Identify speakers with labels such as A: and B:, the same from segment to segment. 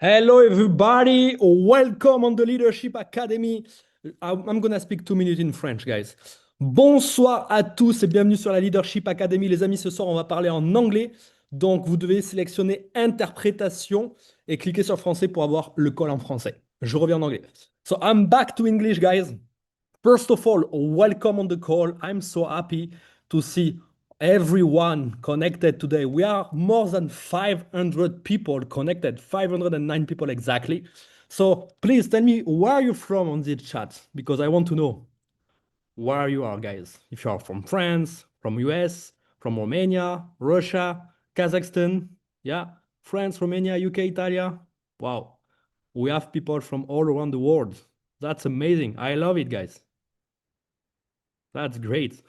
A: Hello, everybody. Welcome on the Leadership Academy. I'm going to speak 2 minutes in French, guys. Bonsoir à tous et bienvenue sur la Leadership Academy. Les amis, ce soir, on va parler en anglais. Donc, vous devez sélectionner interprétation et cliquer sur français pour avoir le call en français. Je reviens en anglais. So, I'm back to English, guys. First of all, welcome on the call. I'm so happy to see everyone connected today. We are more than 500 people connected, 509 people exactly. So please tell me where are you from on this chat, because I want to know where you are, guys. If you are from France, from US, from Romania, Russia, Kazakhstan, yeah, France, Romania, UK, Italia. Wow, we have people from all around the world. That's amazing. I love it, guys. That's great.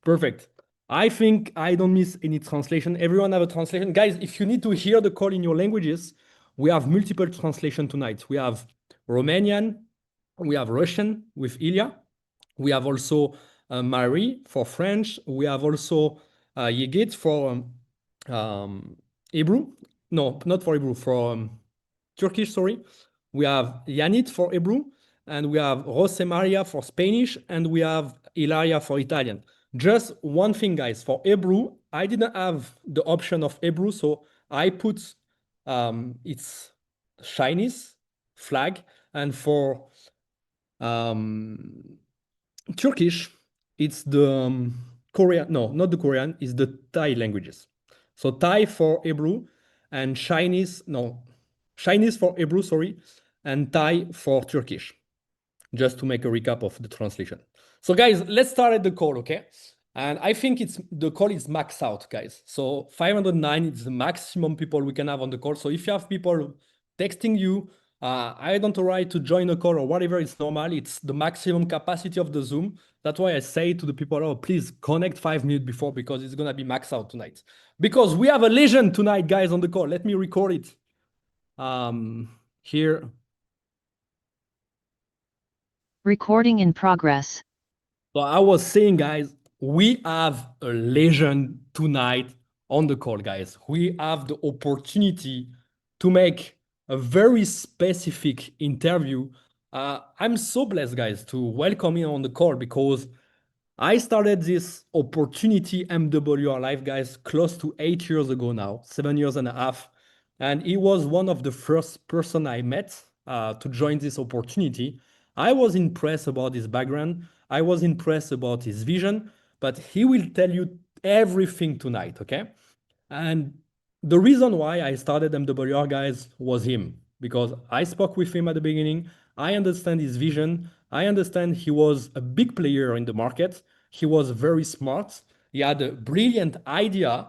A: Perfect. I think I don't miss any translation. Everyone have a translation. Guys, if you need to hear the call in your languages, we have multiple translation tonight. We have Romanian, we have Russian with Ilya. We have also Marie for French. We have also Yigit for Hebrew. No, not for Hebrew, for Turkish, sorry. We have Yanit for Hebrew, and we have Jose Maria for Spanish, and we have Ilaria for Italian. Just one thing, guys, for Hebrew, I didn't have the option of Hebrew, so I put its Chinese flag, and for Turkish, it's the Korean, no, not the Korean, it's the Thai languages. So Thai for Hebrew and Chinese, no, Chinese for Hebrew, sorry, and Thai for Turkish, just to make a recap of the translation. So guys, let's start at the call, okay? And I think the call is maxed out, guys. So 509 is the maximum people we can have on the call. So if you have people texting you, I don't right to join a call or whatever, it's normal. It's the maximum capacity of the Zoom. That's why I say to the people, oh, please connect 5 minutes before, because it's going to be maxed out tonight. Because we have a legend tonight, guys, on the call. Let me record it here.
B: Recording in progress.
A: So I was saying, guys, we have a legend tonight on the call, guys. We have the opportunity to make a very specific interview. I'm so blessed, guys, to welcome you on the call, because I started this opportunity MWR Live, guys, close to 8 years ago now, 7.5 years. And he was one of the first person I met to join this opportunity. I was impressed about his background. I was impressed about his vision, but he will tell you everything tonight, okay? And the reason why I started MWR, guys, was him, because I spoke with him at the beginning. I understand his vision. I understand he was a big player in the market. He was very smart. He had a brilliant idea,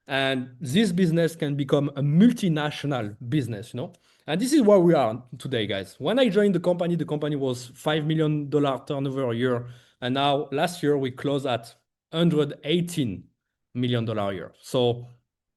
A: and this business can become a multinational business, you know? And this is where we are today, guys. When I joined the company was $5 million turnover a year. And now last year we closed at $118 million a year. So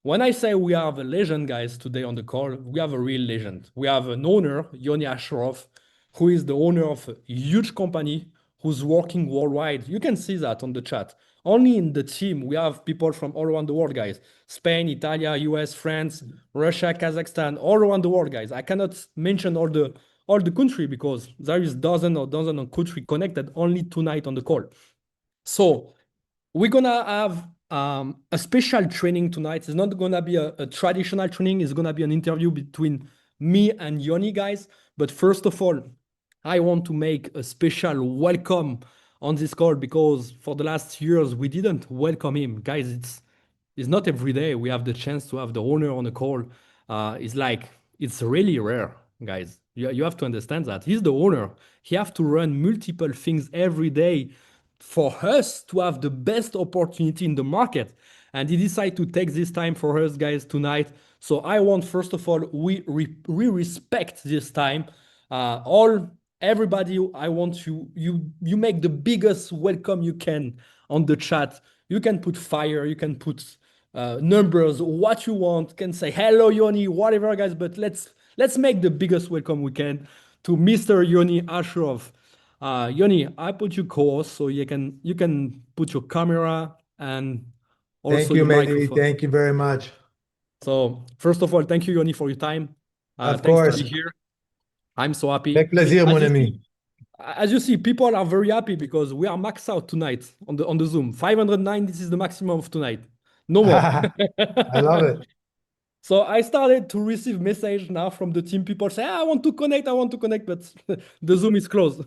A: when I say we have a legend, guys, today on the call, we have a real legend. We have an owner, Yoni Ashurov, who is the owner of a huge company who's working worldwide. You can see that on the chat. Only in the team, we have people from all around the world, guys. Spain, Italy, US, France, Russia, Kazakhstan, all around the world, guys. I cannot mention all the country, because there is dozen of country connected only tonight on the call. So we're gonna have a special training tonight. It's not gonna be a traditional training. It's gonna be an interview between me and Yoni, guys. But first of all, I want to make a special welcome on this call, because for the last years we didn't welcome him, guys. It's not every day we have the chance to have the owner on the call. It's really rare, guys. You have to understand that he's the owner. He have to run multiple things every day for us to have the best opportunity in the market. And he decided to take this time for us, guys, tonight. So I want, first of all, we respect this time. Everybody, I want you make the biggest welcome you can on the chat. You can put fire, you can put numbers, what you want. You can say hello, Yoni, whatever, guys. But let's make the biggest welcome we can to Mr. Yoni Ashurov. Yoni, I put you co-host, so you can put your camera and also
C: Thank you,
A: your
C: Mehdi.
A: microphone.
C: Thank you very much.
A: So first of all, thank you, Yoni, for your time.
C: Of
A: Thanks to be
C: course.
A: here. I'm so happy.
C: Avec plaisir,
A: As
C: mon
A: you
C: ami.
A: see, as you see, people are very happy because we are maxed out tonight on the Zoom. 509, this is the maximum of tonight. No more.
C: I love it.
A: So I started to receive message now from the team. People say, "Ah, I want to connect, but the Zoom is closed."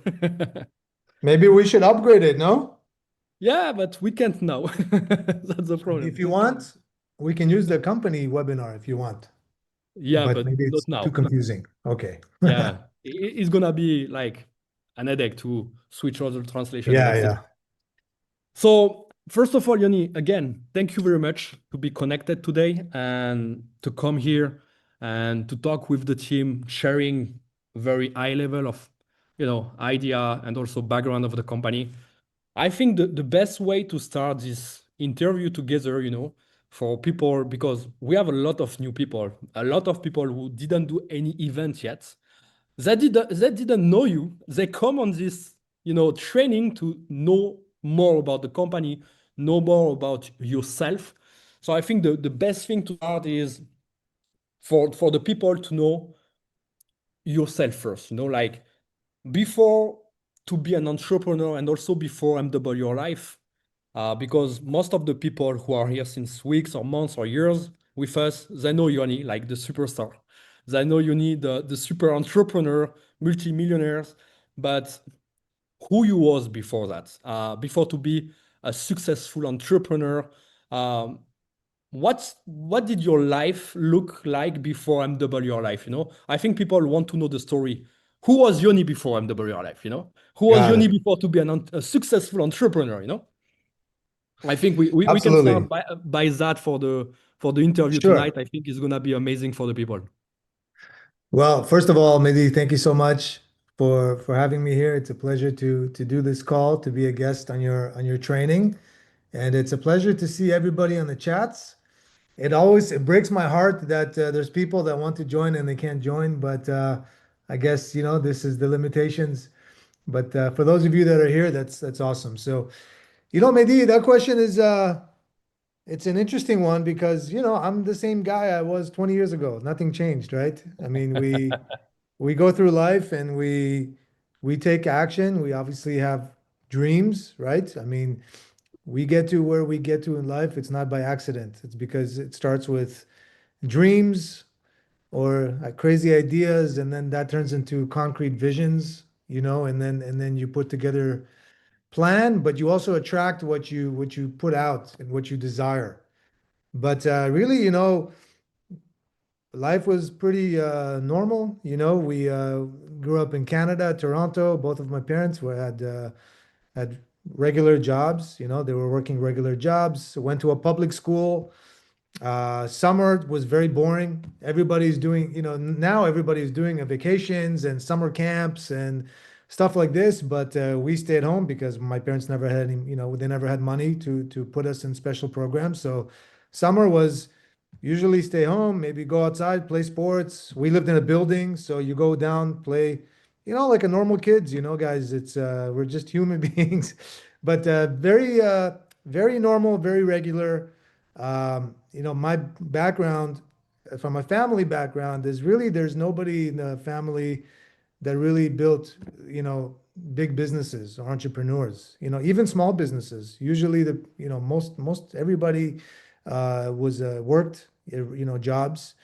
C: Maybe we should upgrade it, no?
A: Yeah, but we can't now. That's the
C: If
A: problem.
C: you want, we can use the company webinar if you want,
A: Yeah,
C: but
A: but
C: maybe
A: not
C: it's too
A: now.
C: confusing. Okay.
A: Yeah, it's gonna be like an headache to switch all the translation and
C: Yeah,
A: etc.
C: yeah.
A: So first of all, Yoni, again, thank you very much to be connected today and to come here and to talk with the team, sharing very high level of, idea and also background of the company. I think the best way to start this interview together, for people, because we have a lot of new people, a lot of people who didn't do any event yet. They didn't know you. They come on this, training to know more about the company, know more about yourself. So I think the best thing to start is for the people to know yourself first, like before to be an entrepreneur and also before MWR life, because most of the people who are here since weeks or months or years with us, they know Yoni, like the superstar. They know Yoni, the super entrepreneur, multimillionaires, but who you was before that, before to be a successful entrepreneur, um, what did your life look like before MWR life? I think people want to know the story. Who was Yoni before MWR life? Who was
C: Got
A: Yoni
C: it.
A: before to be a successful entrepreneur? I think we can start
C: Absolutely.
A: by that for the interview tonight.
C: Sure.
A: I think it's gonna be amazing for the people.
C: Well, first of all, Mehdi, thank you so much for having me here. It's a pleasure to do this call, to be a guest on your training. And it's a pleasure to see everybody on the chats. It breaks my heart that there's people that want to join and they can't join, but I guess this is the limitations. But for those of you that are here, that's awesome. So, Mehdi, that question is it's an interesting one because I'm the same guy I was 20 years ago. Nothing changed, right? I mean, we go through life and we take action. We obviously have dreams, right? I mean, we get to where we get to in life. It's not by accident. It's because it starts with dreams or crazy ideas, and then that turns into concrete visions, and then you put together plan, but you also attract what you put out and what you desire. But really, life was pretty normal. We grew up in Canada, Toronto. Both of my parents had regular jobs. They were working regular jobs. Went to a public school. Summer was very boring. Everybody's doing, now everybody's doing vacations and summer camps and stuff like this. But we stayed home because my parents never had any, they never had money to put us in special programs. So summer was usually stay home, maybe go outside, play sports. We lived in a building, so you go down, play, like a normal kids, guys. It's we're just human beings, but very normal, very regular. My background, from a family background, is really there's nobody in the family that really built, big businesses or entrepreneurs, even small businesses. Usually most everybody was worked, jobs.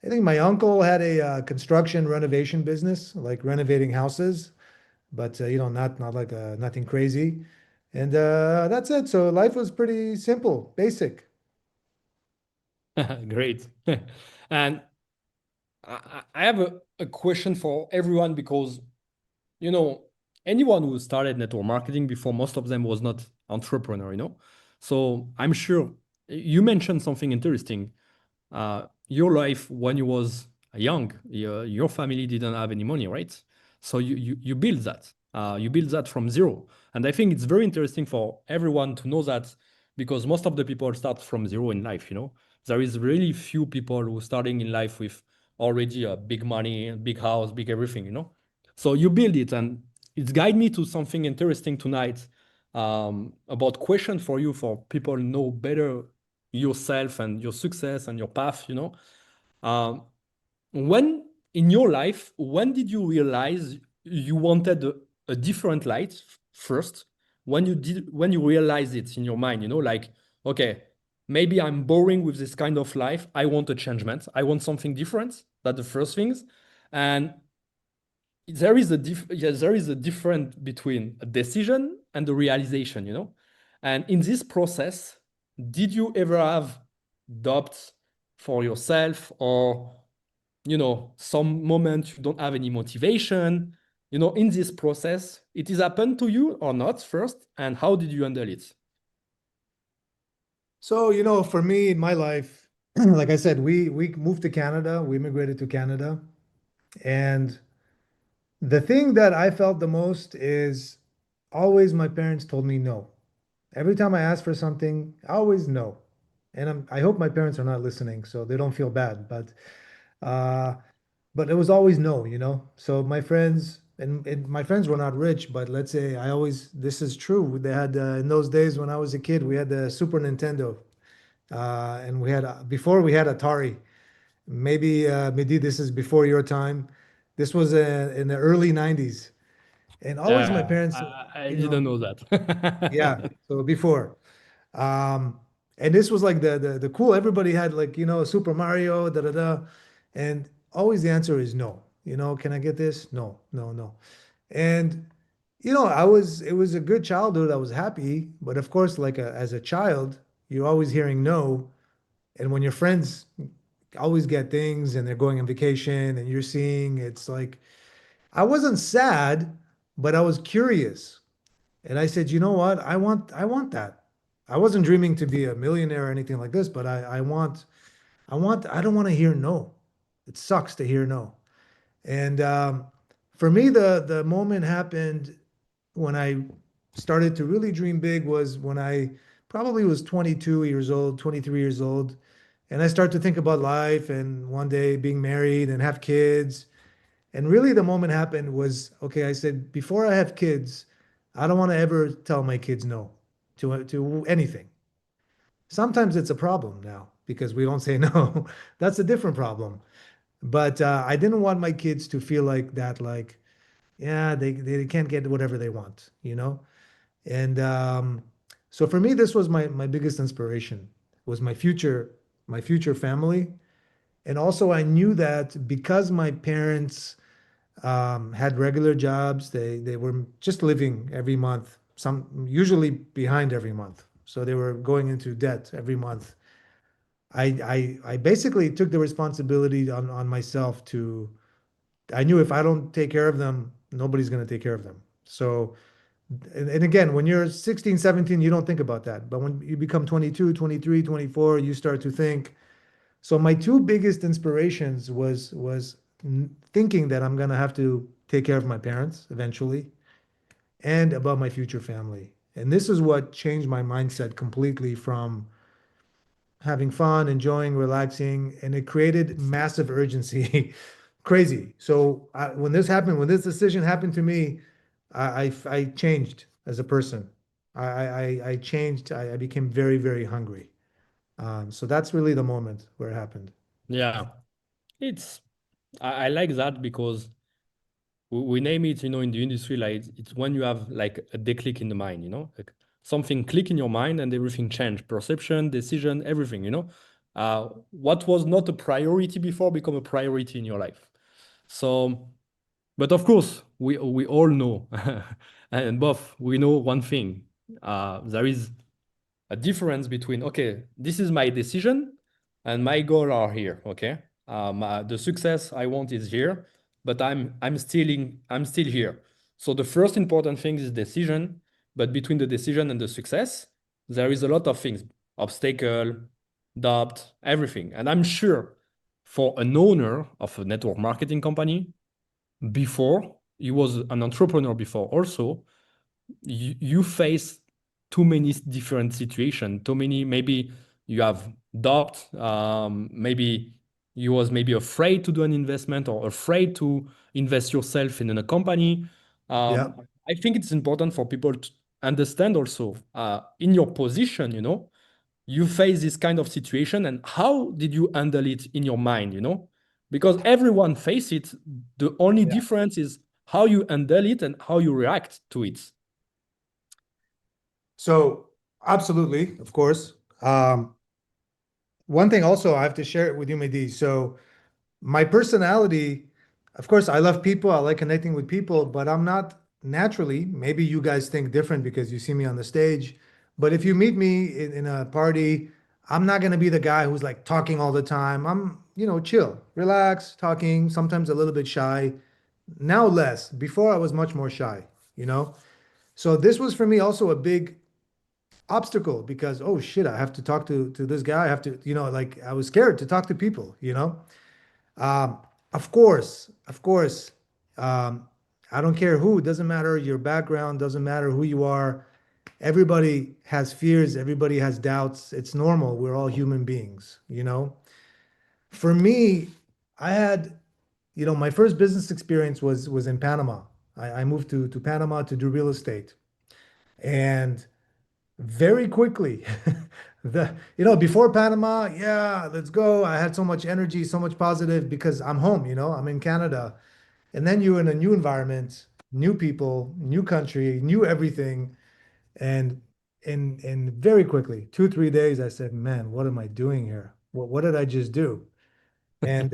C: I think my uncle had a construction renovation business, like renovating houses, but not like nothing crazy. And that's it. So life was pretty simple, basic.
A: Great. And I have a question for everyone because you know, anyone who started network marketing before, most of them was not entrepreneur. So I'm sure you mentioned something interesting. Your life when you was young, your family didn't have any money, right? So you build that. You build that from zero. And I think it's very interesting for everyone to know that because most of the people start from zero in life. There is really few people who starting in life with already a big money, big house, big everything. So you build it, and it's guide me to something interesting tonight, about question for you for people know better yourself and your success and your path. Um, when in your life, when did you realize you wanted a different light first? When you realized it in your mind, like, okay, maybe I'm boring with this kind of life. I want a changement. I want something different. That's the first things. And there is a difference between a decision and the realization. And in this process, did you ever have doubts for yourself, or some moment you don't have any motivation, in this process? It is happened to you or not first, and how did you handle it?
C: So, for me in my life, like I said, we moved to Canada, we immigrated to Canada, and the thing that I felt the most is always my parents told me no. Every time I asked for something, always no. And I hope my parents are not listening, so they don't feel bad. Uh, but it was always no. So my friends and my friends were not rich, but let's say this is true. They had in those days when I was a kid, we had the Super Nintendo, and we had before we had Atari. Maybe Mehdi, this is before your time. This was in the early 90s. And always my
A: Yeah,
C: parents,
A: I
C: you
A: didn't
C: know,
A: know
C: yeah,
A: that.
C: so before. Um, and this was like the cool, everybody had like, Super Mario, da da da. And always the answer is no. Can I get this? No, no, no. And it was a good childhood. I was happy, but of course, like as a child, you're always hearing no. And when your friends always get things and they're going on vacation and you're seeing, it's like I wasn't sad, but I was curious. And I said, you know what? I want that. I wasn't dreaming to be a millionaire or anything like this, but I don't want to hear no. It sucks to hear no. And for me, the moment happened when I started to really dream big was when I probably was 22 years old, 23 years old. And I started to think about life and one day being married and have kids. And really, the moment happened was okay. I said, before I have kids, I don't want to ever tell my kids no to anything. Sometimes it's a problem now because we don't say no. That's a different problem. But I didn't want my kids to feel like that, like, yeah, they can't get whatever they want. And so for me, this was my biggest inspiration was my future family. And also I knew that because my parents had regular jobs. They were just living every month, some usually behind every month. So they were going into debt every month. I basically took the responsibility on myself to, I knew if I don't take care of them, nobody's going to take care of them. So, and again, when you're 16, 17, you don't think about that. But when you become 22, 23, 24, you start to think. So my two biggest inspirations was thinking that I'm gonna have to take care of my parents eventually and about my future family. And this is what changed my mindset completely from having fun, enjoying, relaxing, and it created massive urgency. Crazy. So when this happened, when this decision happened to me, I changed as a person. I changed. I became very, very hungry. So that's really the moment where it happened.
A: Yeah, it's I like that because we name it, in the industry, like it's when you have like a declick in the mind, like something click in your mind and everything change, perception, decision, everything. What was not a priority before become a priority in your life. So, but of course, we all know, and both we know one thing. There is a difference between, okay, this is my decision and my goal are here. Okay, the success I want is here, but I'm still here. So the first important thing is decision, but between the decision and the success, there is a lot of things, obstacle, doubt, everything. And I'm sure for an owner of a network marketing company, before he was an entrepreneur before also, you face too many different situations, too many, maybe you have doubt, maybe you was maybe afraid to do an investment or afraid to invest yourself in a company.
C: Yeah.
A: I think it's important for people to understand also, in your position, you face this kind of situation and how did you handle it in your mind? because everyone face it. The only
C: Yeah.
A: difference is how you handle it and how you react to it.
C: So absolutely, of course. One thing also I have to share it with you, Mehdi. So my personality, of course, I love people. I like connecting with people, but I'm not naturally. Maybe you guys think different because you see me on the stage. But if you meet me in a party, I'm not going to be the guy who's like talking all the time. I'm, chill, relax, talking, sometimes a little bit shy. Now less. Before I was much more shy, you know? So this was for me also a big obstacle because, oh shit, I have to talk to this guy. I have to, like I was scared to talk to people. Um, of course, um, I don't care who, it doesn't matter your background, doesn't matter who you are. Everybody has fears, everybody has doubts. It's normal. We're all human beings. For me, I had, my first business experience was in Panama. I moved to Panama to do real estate. And very quickly, before Panama, yeah, let's go. I had so much energy, so much positive because I'm home, I'm in Canada. And then you're in a new environment, new people, new country, new everything. And very quickly, 2, 3 days, I said, man, what am I doing here? What did I just do? And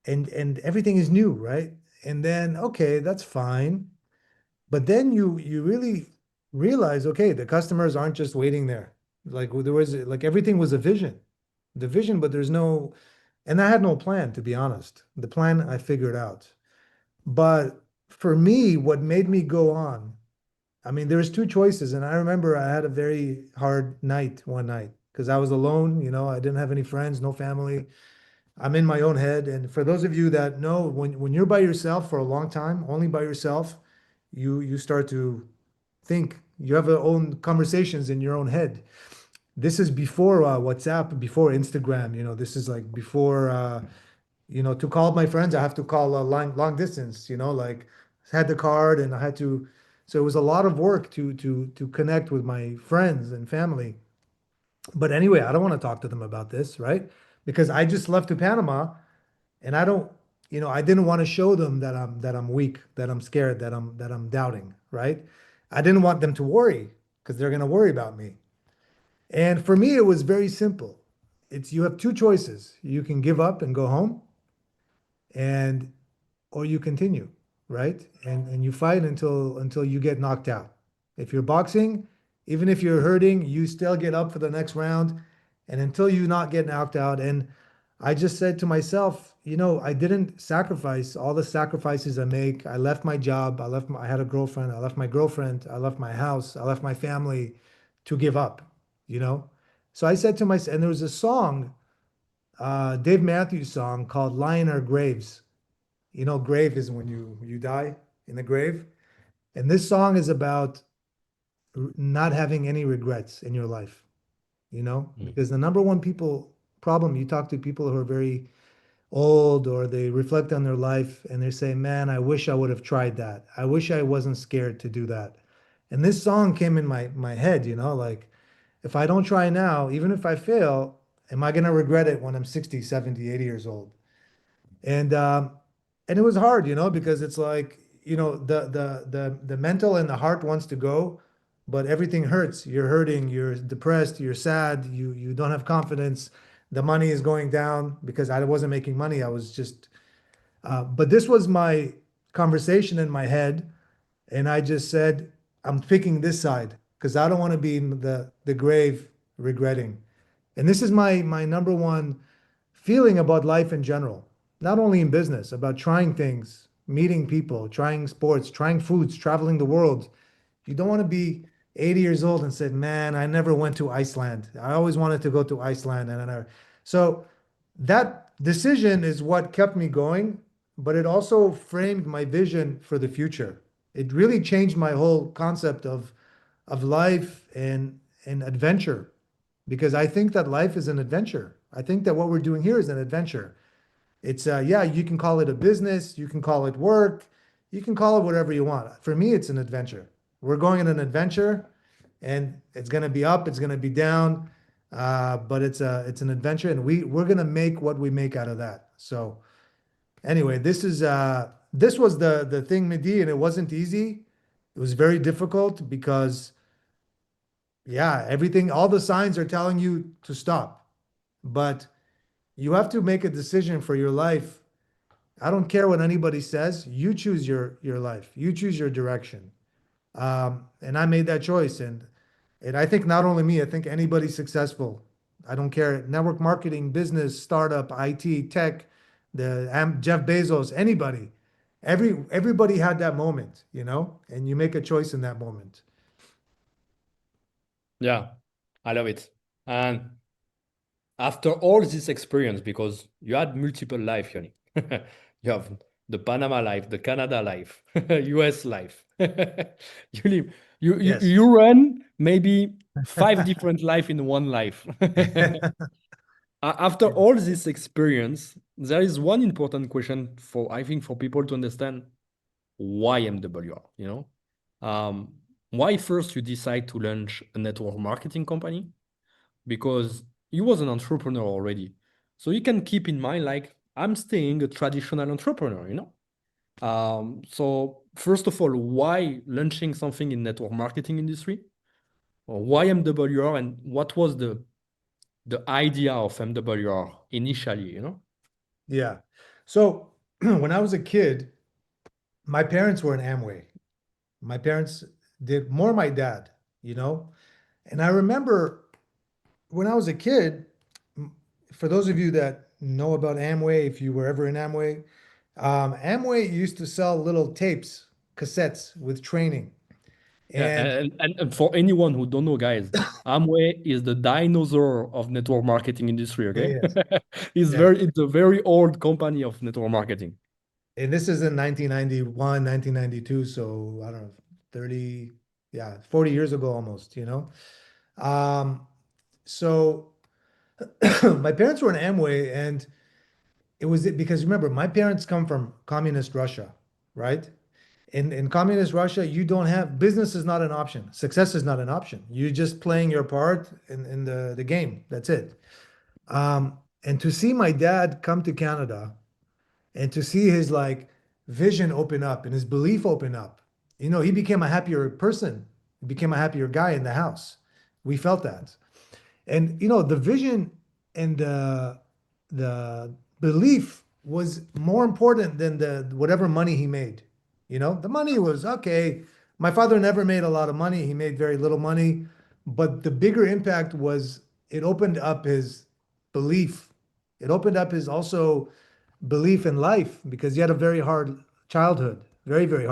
C: and everything is new, right? And then, okay, that's fine. But then you really realize, okay, the customers aren't just waiting there. Like there was like everything was a vision, the vision, but there's no, and I had no plan, to be honest. The plan I figured out. But for me, what made me go on, I mean, there was two choices, and I remember I had a very hard night one night because I was alone, I didn't have any friends, no family. I'm in my own head. And for those of you that know, when you're by yourself for a long time, only by yourself, you start to think. You have your own conversations in your own head. This is before WhatsApp, before Instagram. This is like before. To call my friends, I have to call a long distance. Like I had the card and I had to. So it was a lot of work to connect with my friends and family. But anyway, I don't want to talk to them about this, right? Because I just left to Panama and I don't, I didn't want to show them that I'm weak, that I'm scared, that I'm doubting, right? I didn't want them to worry because they're going to worry about me. And for me, it was very simple. It's you have two choices. You can give up and go home, and or you continue, right? And you fight until you get knocked out. If you're boxing, even if you're hurting, you still get up for the next round, and until you not get knocked out. And I just said to myself, I didn't sacrifice all the sacrifices I make. I left my job. I had a girlfriend. I left my girlfriend. I left my house. I left my family to give up, you know? So I said to myself, and there was a song, Dave Matthews song called Lie in Our Graves. Grave is when you die in the grave. And this song is about not having any regrets in your life,
A: Mm.
C: because the number one people problem, you talk to people who are very old or they reflect on their life and they say, man, I wish I would have tried that. I wish I wasn't scared to do that. And this song came in my head, like if I don't try now, even if I fail, am I going to regret it when I'm 60, 70, 80 years old? And and it was hard, because it's like, the mental and the heart wants to go, but everything hurts. You're hurting, you're depressed, you're sad, you don't have confidence. The money is going down because I wasn't making money. I was just but this was my conversation in my head, and I just said, I'm picking this side because I don't want to be in the grave regretting. And this is my number one feeling about life in general, not only in business, about trying things, meeting people, trying sports, trying foods, traveling the world. You don't want to be 80 years old and say, man, I never went to Iceland. I always wanted to go to Iceland. And I never. So that decision is what kept me going, but it also framed my vision for the future. It really changed my whole concept of life and adventure because I think that life is an adventure. I think that what we're doing here is an adventure. It's yeah, you can call it a business, you can call it work, you can call it whatever you want. For me, it's an adventure. We're going on an adventure, and it's going to be up, it's going to be down, but it's an adventure, and we're going to make what we make out of that. So Anyway, this was the thing, Mehdi, and it wasn't easy. It was very difficult because yeah, everything, all the signs are telling you to stop. But you have to make a decision for your life. I don't care what anybody says. You choose your life. You choose your direction. And I made that choice. And I think not only me, I think anybody successful. I don't care. Network marketing, business, startup, IT, tech, Jeff Bezos, anybody. Everybody had that moment, and you make a choice in that moment.
A: Yeah, I love it. And after all this experience, because you had multiple life, Yoni, you have the Panama life, the Canada life, US life. You live,
C: Yes.
A: you run maybe five different life in one life. After all this experience, there is one important question for, I think, for people to understand why MWR, why first you decide to launch a network marketing company? Because you was an entrepreneur already. So you can keep in mind, like, I'm staying a traditional entrepreneur. So first of all, why launching something in network marketing industry? Or why MWR, and what was the idea of MWR initially?
C: Yeah. So when I was a kid, my parents were in Amway. My parents did more my dad, you know? And I remember when I was a kid, for those of you that know about Amway, if you were ever in Amway, Amway used to sell little tapes, cassettes with training.
A: Yeah,
C: And
A: and for anyone who don't know, guys, Amway is the dinosaur of network marketing industry, okay?
C: yes, yes.
A: It's a very old company of network marketing.
C: And this is in 1991, 1992. So I don't know, 30, yeah, 40 years ago almost. Um, so my parents were in Amway, and it was because remember, my parents come from communist Russia, right? In communist Russia, you don't have business is not an option. Success is not an option. You're just playing your part in the game. That's it. And to see my dad come to Canada and to see his like vision open up and his belief open up, he became a happier person. He became a happier guy in the house. We felt that. And the vision and the belief was more important than the whatever money he made. The money was okay. My father never made a lot of money. He made very little money, but the bigger impact was it opened up his belief. It opened up his also belief in life because he had a very hard childhood, very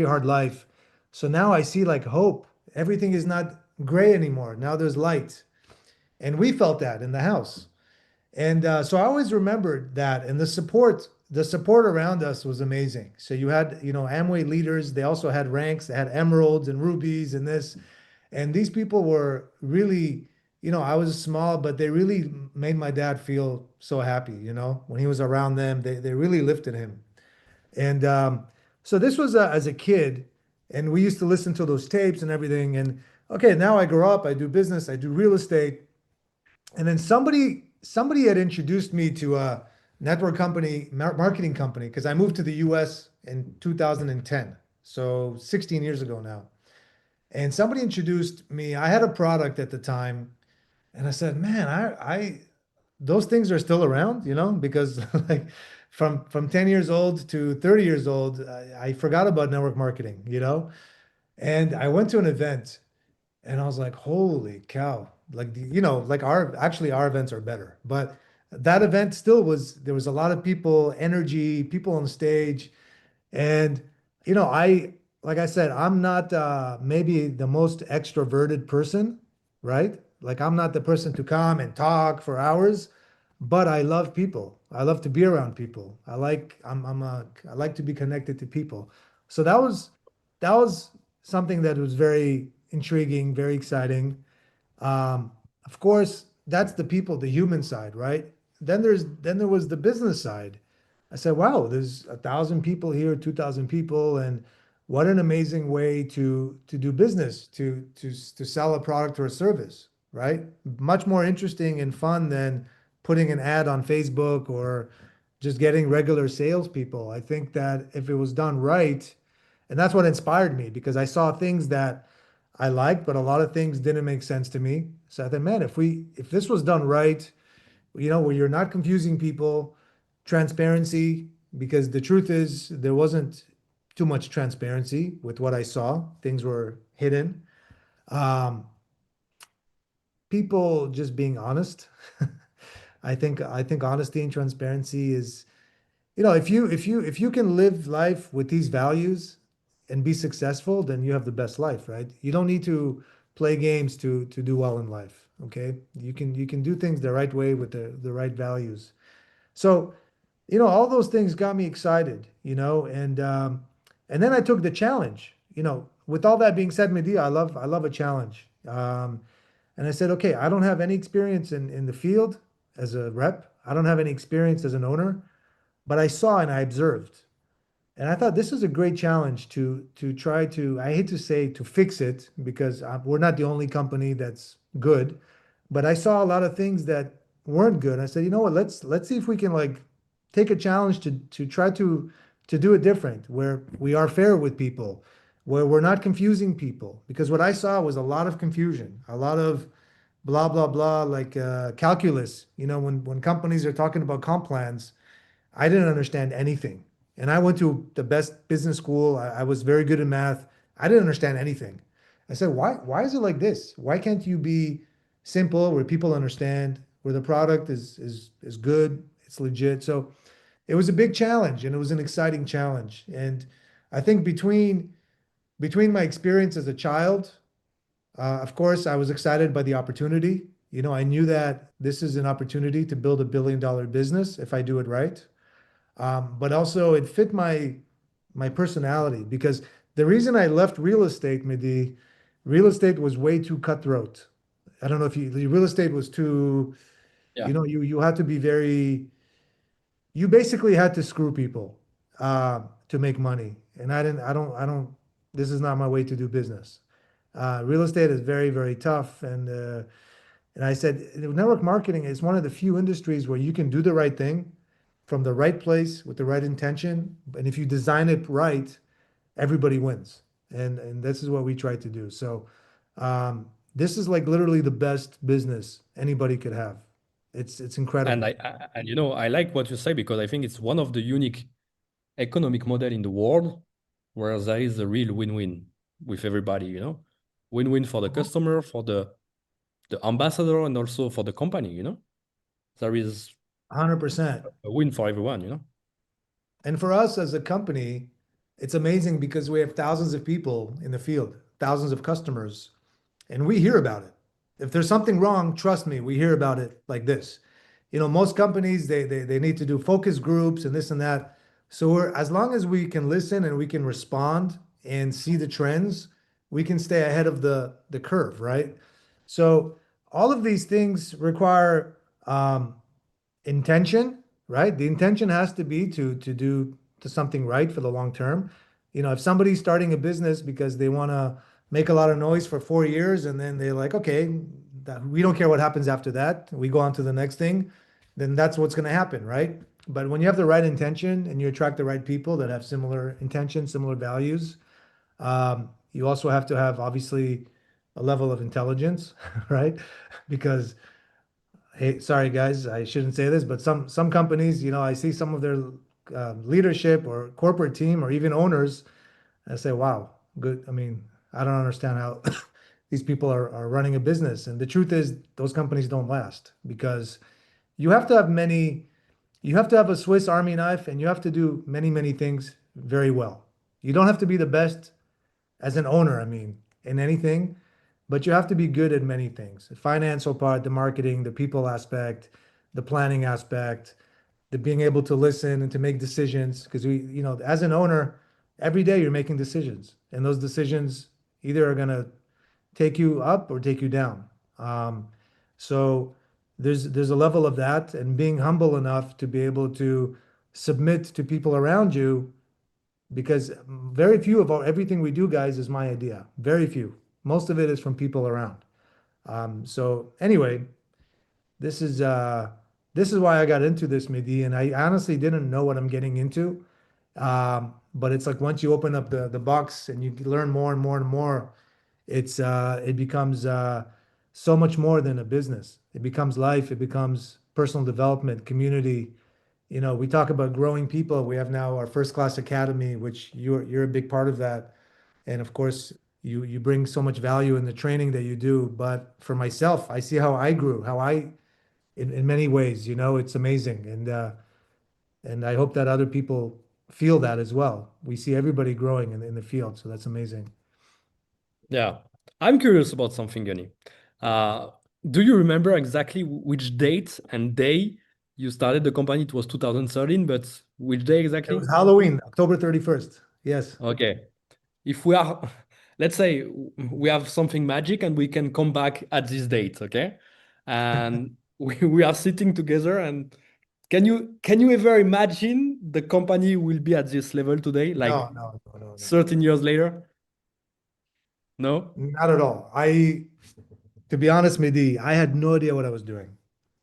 C: hard life. So now I see like hope. Everything is not gray anymore. Now there's light. And we felt that in the house. And so I always remembered that. And the support around us was amazing. So you had, Amway leaders. They also had ranks. They had emeralds and rubies and this. And these people were really, I was small, but they really made my dad feel so happy, when he was around them. They really lifted him. And so this was as a kid, and we used to listen to those tapes and everything. And okay, now I grow up, I do business, I do real estate. And then somebody had introduced me to a network company, marketing company, because I moved to the US in 2010. So 16 years ago now. And somebody introduced me. I had a product at the time, and I said, "Man, I those things are still around, because like from 10 years old to 30 years old, I forgot about network marketing. And I went to an event and I was like, holy cow. Like like our events are better. But that event still there was a lot of people, energy, people on stage. And like I said, I'm not maybe the most extroverted person, right? Like I'm not the person to come and talk for hours, but I love people. I love to be around people. I like to be connected to people. So that was something that was very intriguing, very exciting. Of course, that's the people, the human side, right? Then there was the business side. I said, wow, there's 1,000 people here, 2,000 people, and what an amazing way to do business, to sell a product or a service, right? Much more interesting and fun than putting an ad on Facebook or just getting regular salespeople. I think that if it was done right, and that's what inspired me because I saw things that I liked, but a lot of things didn't make sense to me. So I thought, man, if this was done right, where you're not confusing people, transparency, because the truth is there wasn't too much transparency with what I saw. Things were hidden. Um, People just being honest. I think honesty and transparency is, if you can live life with these values and be successful, then you have the best life, right? You don't need to play games to do well in life. Okay. You can do things the right way with the right values. So, all those things got me excited, and then I took the challenge. With all that being said, Medea, I love a challenge. And I said, okay, I don't have any experience in the field as a rep. I don't have any experience as an owner, but I saw and I observed. And I thought this is a great challenge to try to, I hate to say to fix it because we're not the only company that's good, but I saw a lot of things that weren't good. I said, you know what, let's see if we can like take a challenge to try to do it different, where we are fair with people, where we're not confusing people. Because what I saw was a lot of confusion, a lot of blah blah blah, like calculus. When companies are talking about comp plans, I didn't understand anything. And I went to the best business school. I was very good in math. I didn't understand anything. I said, why is it like this? Why can't you be simple where people understand, where the product is good, it's legit? So it was a big challenge and it was an exciting challenge. And I think between my experience as a child, of course, I was excited by the opportunity. I knew that this is an opportunity to build $1 billion business if I do it right. But also it fit my personality because the reason I left real estate, Midi, real estate was way too cutthroat. I don't know if the real estate was too,
A: Yeah.
C: you had to be you basically had to screw people to make money. And I don't, this is not my way to do business. Real estate is very, very tough. And I said, network marketing is one of the few industries where you can do the right thing from the right place with the right intention. And if you design it right, everybody wins. And this is what we try to do. So this is like literally the best business anybody could have. It's
A: And
C: incredible.
A: I like what you say because I think it's one of the unique economic model in the world where there is a real win-win with everybody. Win-win for the customer, for the ambassador, and also for the company. There is
C: 100%.
A: a win for everyone.
C: And for us as a company, it's amazing because we have thousands of people in the field, thousands of customers, and we hear about it. If there's something wrong, trust me, we hear about it like this. Most companies they need to do focus groups and this and that. So as long as we can listen and we can respond and see the trends, we can stay ahead of the curve, right? So all of these things require intention, right? The intention has to be to do to something right for the long term. If somebody's starting a business because they want to make a lot of noise for 4 years and then they're like, okay, we don't care what happens after that. We go on to the next thing, then that's what's going to happen, right? But when you have the right intention and you attract the right people that have similar intentions, similar values, you also have to have obviously a level of intelligence, right? Because hey, sorry guys, I shouldn't say this, but some companies, I see some of their leadership or corporate team or even owners, and I say, wow, good. I mean, I don't understand how these people are running a business. And the truth is, those companies don't last because you have to have you have to have a Swiss Army knife and you have to do many, many things very well. You don't have to be the best as an owner, I mean, in anything, but you have to be good at many things. The financial part, the marketing, the people aspect, the planning aspect, the being able to listen and to make decisions. Because as an owner, every day you're making decisions, and those decisions either are gonna take you up or take you down. Um, so there's a level of that, and being humble enough to be able to submit to people around you because very few of everything we do, guys, is my idea. Very few. Most of it is from people around. So anyway, this is this is why I got into this, Midi, and I honestly didn't know what I'm getting into. But it's like once you open up the box and you learn more and more and more, it becomes so much more than a business. It becomes life, it becomes personal development, community. You know, we talk about growing people. We have now our first class academy, which you're a big part of that. And of course, you bring so much value in the training that you do. But for myself, I see how I grew, how I in many ways, you know, it's amazing. And I hope that other people feel that as well. We see everybody growing in the field, so that's amazing.
A: Yeah. I'm curious about something, Yoni. Uh, do you remember exactly which date and day you started the company? It was 2013, but which day
C: It was
A: exactly?
C: Halloween, October 31st. Yes.
A: Okay. If we are, let's say we have something magic and we can come back at this date, okay? And we are sitting together and can you ever imagine the company will be at this level today, like
C: No, no, no, no, no.
A: 13 years later? No?
C: Not at all. To be honest, Mehdi, I had no idea what I was doing.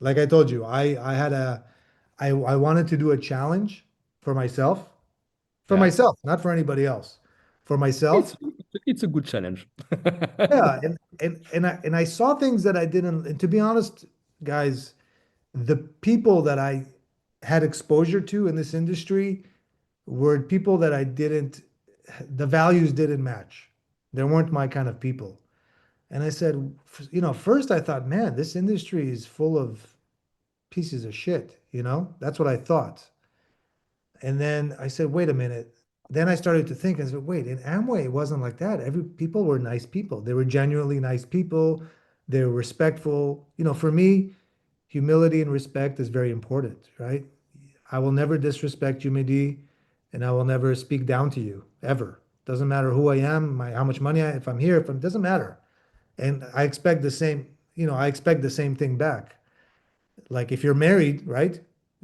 C: Like I told you, I wanted to do a challenge for
A: Yeah.
C: myself, not for anybody else, for myself.
A: It's a good challenge.
C: Yeah, and I saw things that I didn't. And to be honest, guys, the people that I had exposure to in this industry were people that I didn't, the values didn't match. They weren't my kind of people. And I said, first I thought, man, this industry is full of pieces of shit, you know? That's what I thought. And then I said, wait a minute. Then I started to think, I said, wait, in Amway, it wasn't like that. Every people were nice people. They were genuinely nice people. They were respectful. You know, for me, humility and respect is very important, right? I will never disrespect you, Mehdi, and I will never speak down to you ever. Doesn't matter who I am, how much money if I'm here, if it doesn't matter. And I expect the same, I expect the same thing back. Like if you're married, right?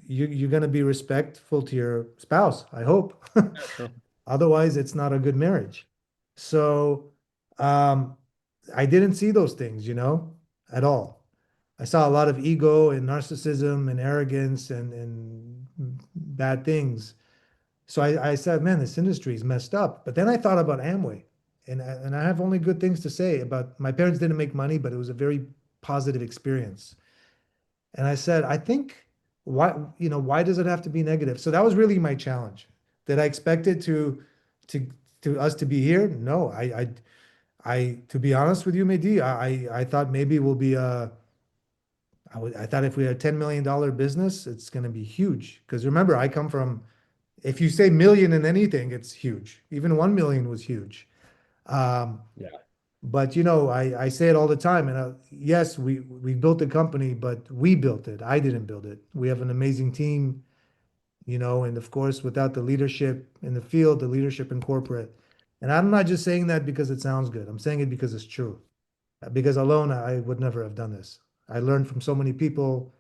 C: You're gonna be respectful to your spouse, I hope.
A: Yeah, sure.
C: Otherwise, it's not a good marriage. So um, I didn't see those things, at all. I saw a lot of ego and narcissism and arrogance and bad things. So I said, man, this industry is messed up. But then I thought about Amway, and I have only good things to say about my parents didn't make money, but it was a very positive experience. And I said, I think why does it have to be negative? So that was really my challenge. Did I expect it to to us to be here? No, to be honest with you, Mehdi, I thought maybe we'll be I thought if we had a $10 million business, it's going to be huge. Because remember, I come from, if you say million in anything, it's huge. Even 1 million was huge. Um,
A: Yeah.
C: but I say it all the time. And yes, we built the company, but we built it. I didn't build it. We have an amazing team, and of course, without the leadership in the field, the leadership in corporate. And I'm not just saying that because it sounds good. I'm saying it because it's true. Because alone, I would never have done this. I learned from so many people.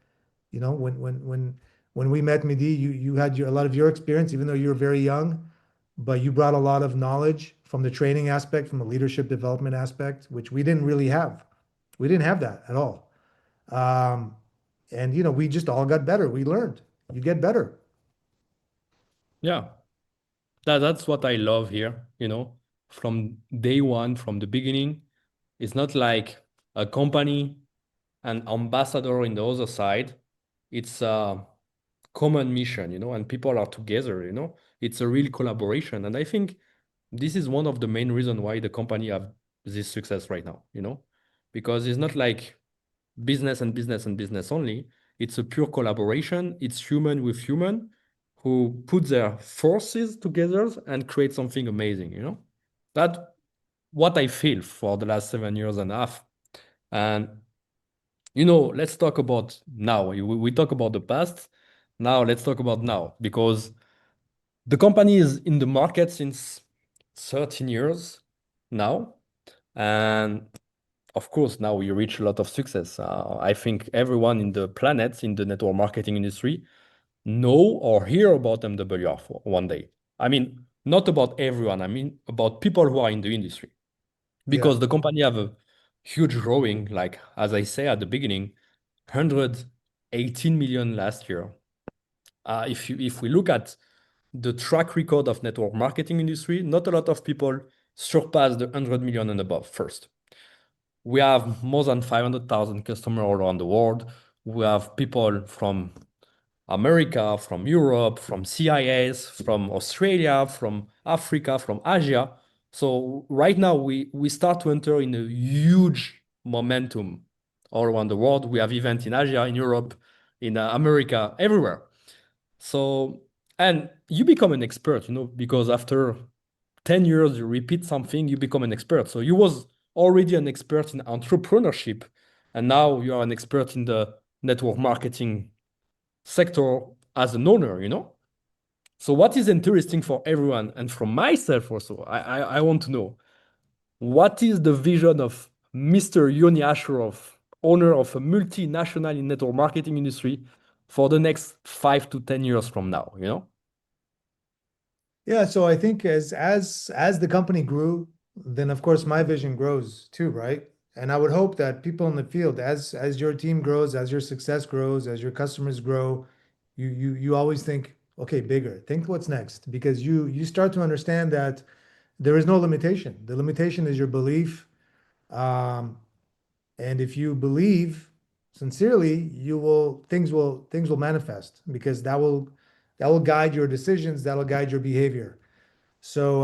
C: When we met, Midi, you had a lot of your experience, even though you were very young, but you brought a lot of knowledge from the training aspect, from the leadership development aspect, which we didn't really have. We didn't have that at all. Um, and we just all got better. We learned. You get better.
A: Yeah. That's what I love here, from day one, from the beginning. It's not like a company, an ambassador in the other side. It's a common mission, and people are together. It's a real collaboration. And I think this is one of the main reasons why the company have this success right now. Because it's not like business and business and business only. It's a pure collaboration. It's human with human who put their forces together and create something amazing. That what I feel for the last 7 years and a half. And let's talk about now. We talk about the past. Now let's talk about now because the company is in the market since 13 years now. And of course, now we reach a lot of success. I think everyone in the planet in the network marketing industry know or hear about MWR for one day. I mean, not about everyone. I mean, about people who are in the industry
C: Yeah.
A: because the company have a huge growing, like as I say at the beginning, 100 18 million last year. If we look at the track record of network marketing industry, not a lot of people surpass the 100 million and above first. We have more than 500,000 customers all around the world. We have people from America, from Europe, from CIS, from Australia, from Africa, from Asia. So right now we start to enter in a huge momentum all around the world. We have events in Asia, in Europe, in America, everywhere. So, and you become an expert, because after 10 years, you repeat something, you become an expert. So you was already an expert in entrepreneurship, and now you are an expert in the network marketing sector as an owner. So what is interesting for everyone, and from myself also, I want to know, what is the vision of Mr. Yoni Ashurov, owner of a multinational in network marketing industry, for the next 5 to 10 years from now?
C: Yeah, so I think as the company grew, then of course my vision grows too, right? And I would hope that people in the field, as your team grows, as your success grows, as your customers grow, you always think, okay, bigger. Think what's next, because you start to understand that there is no limitation. The limitation is your belief. Um, and if you believe sincerely, things will manifest because that will guide your decisions, that'll guide your behavior. So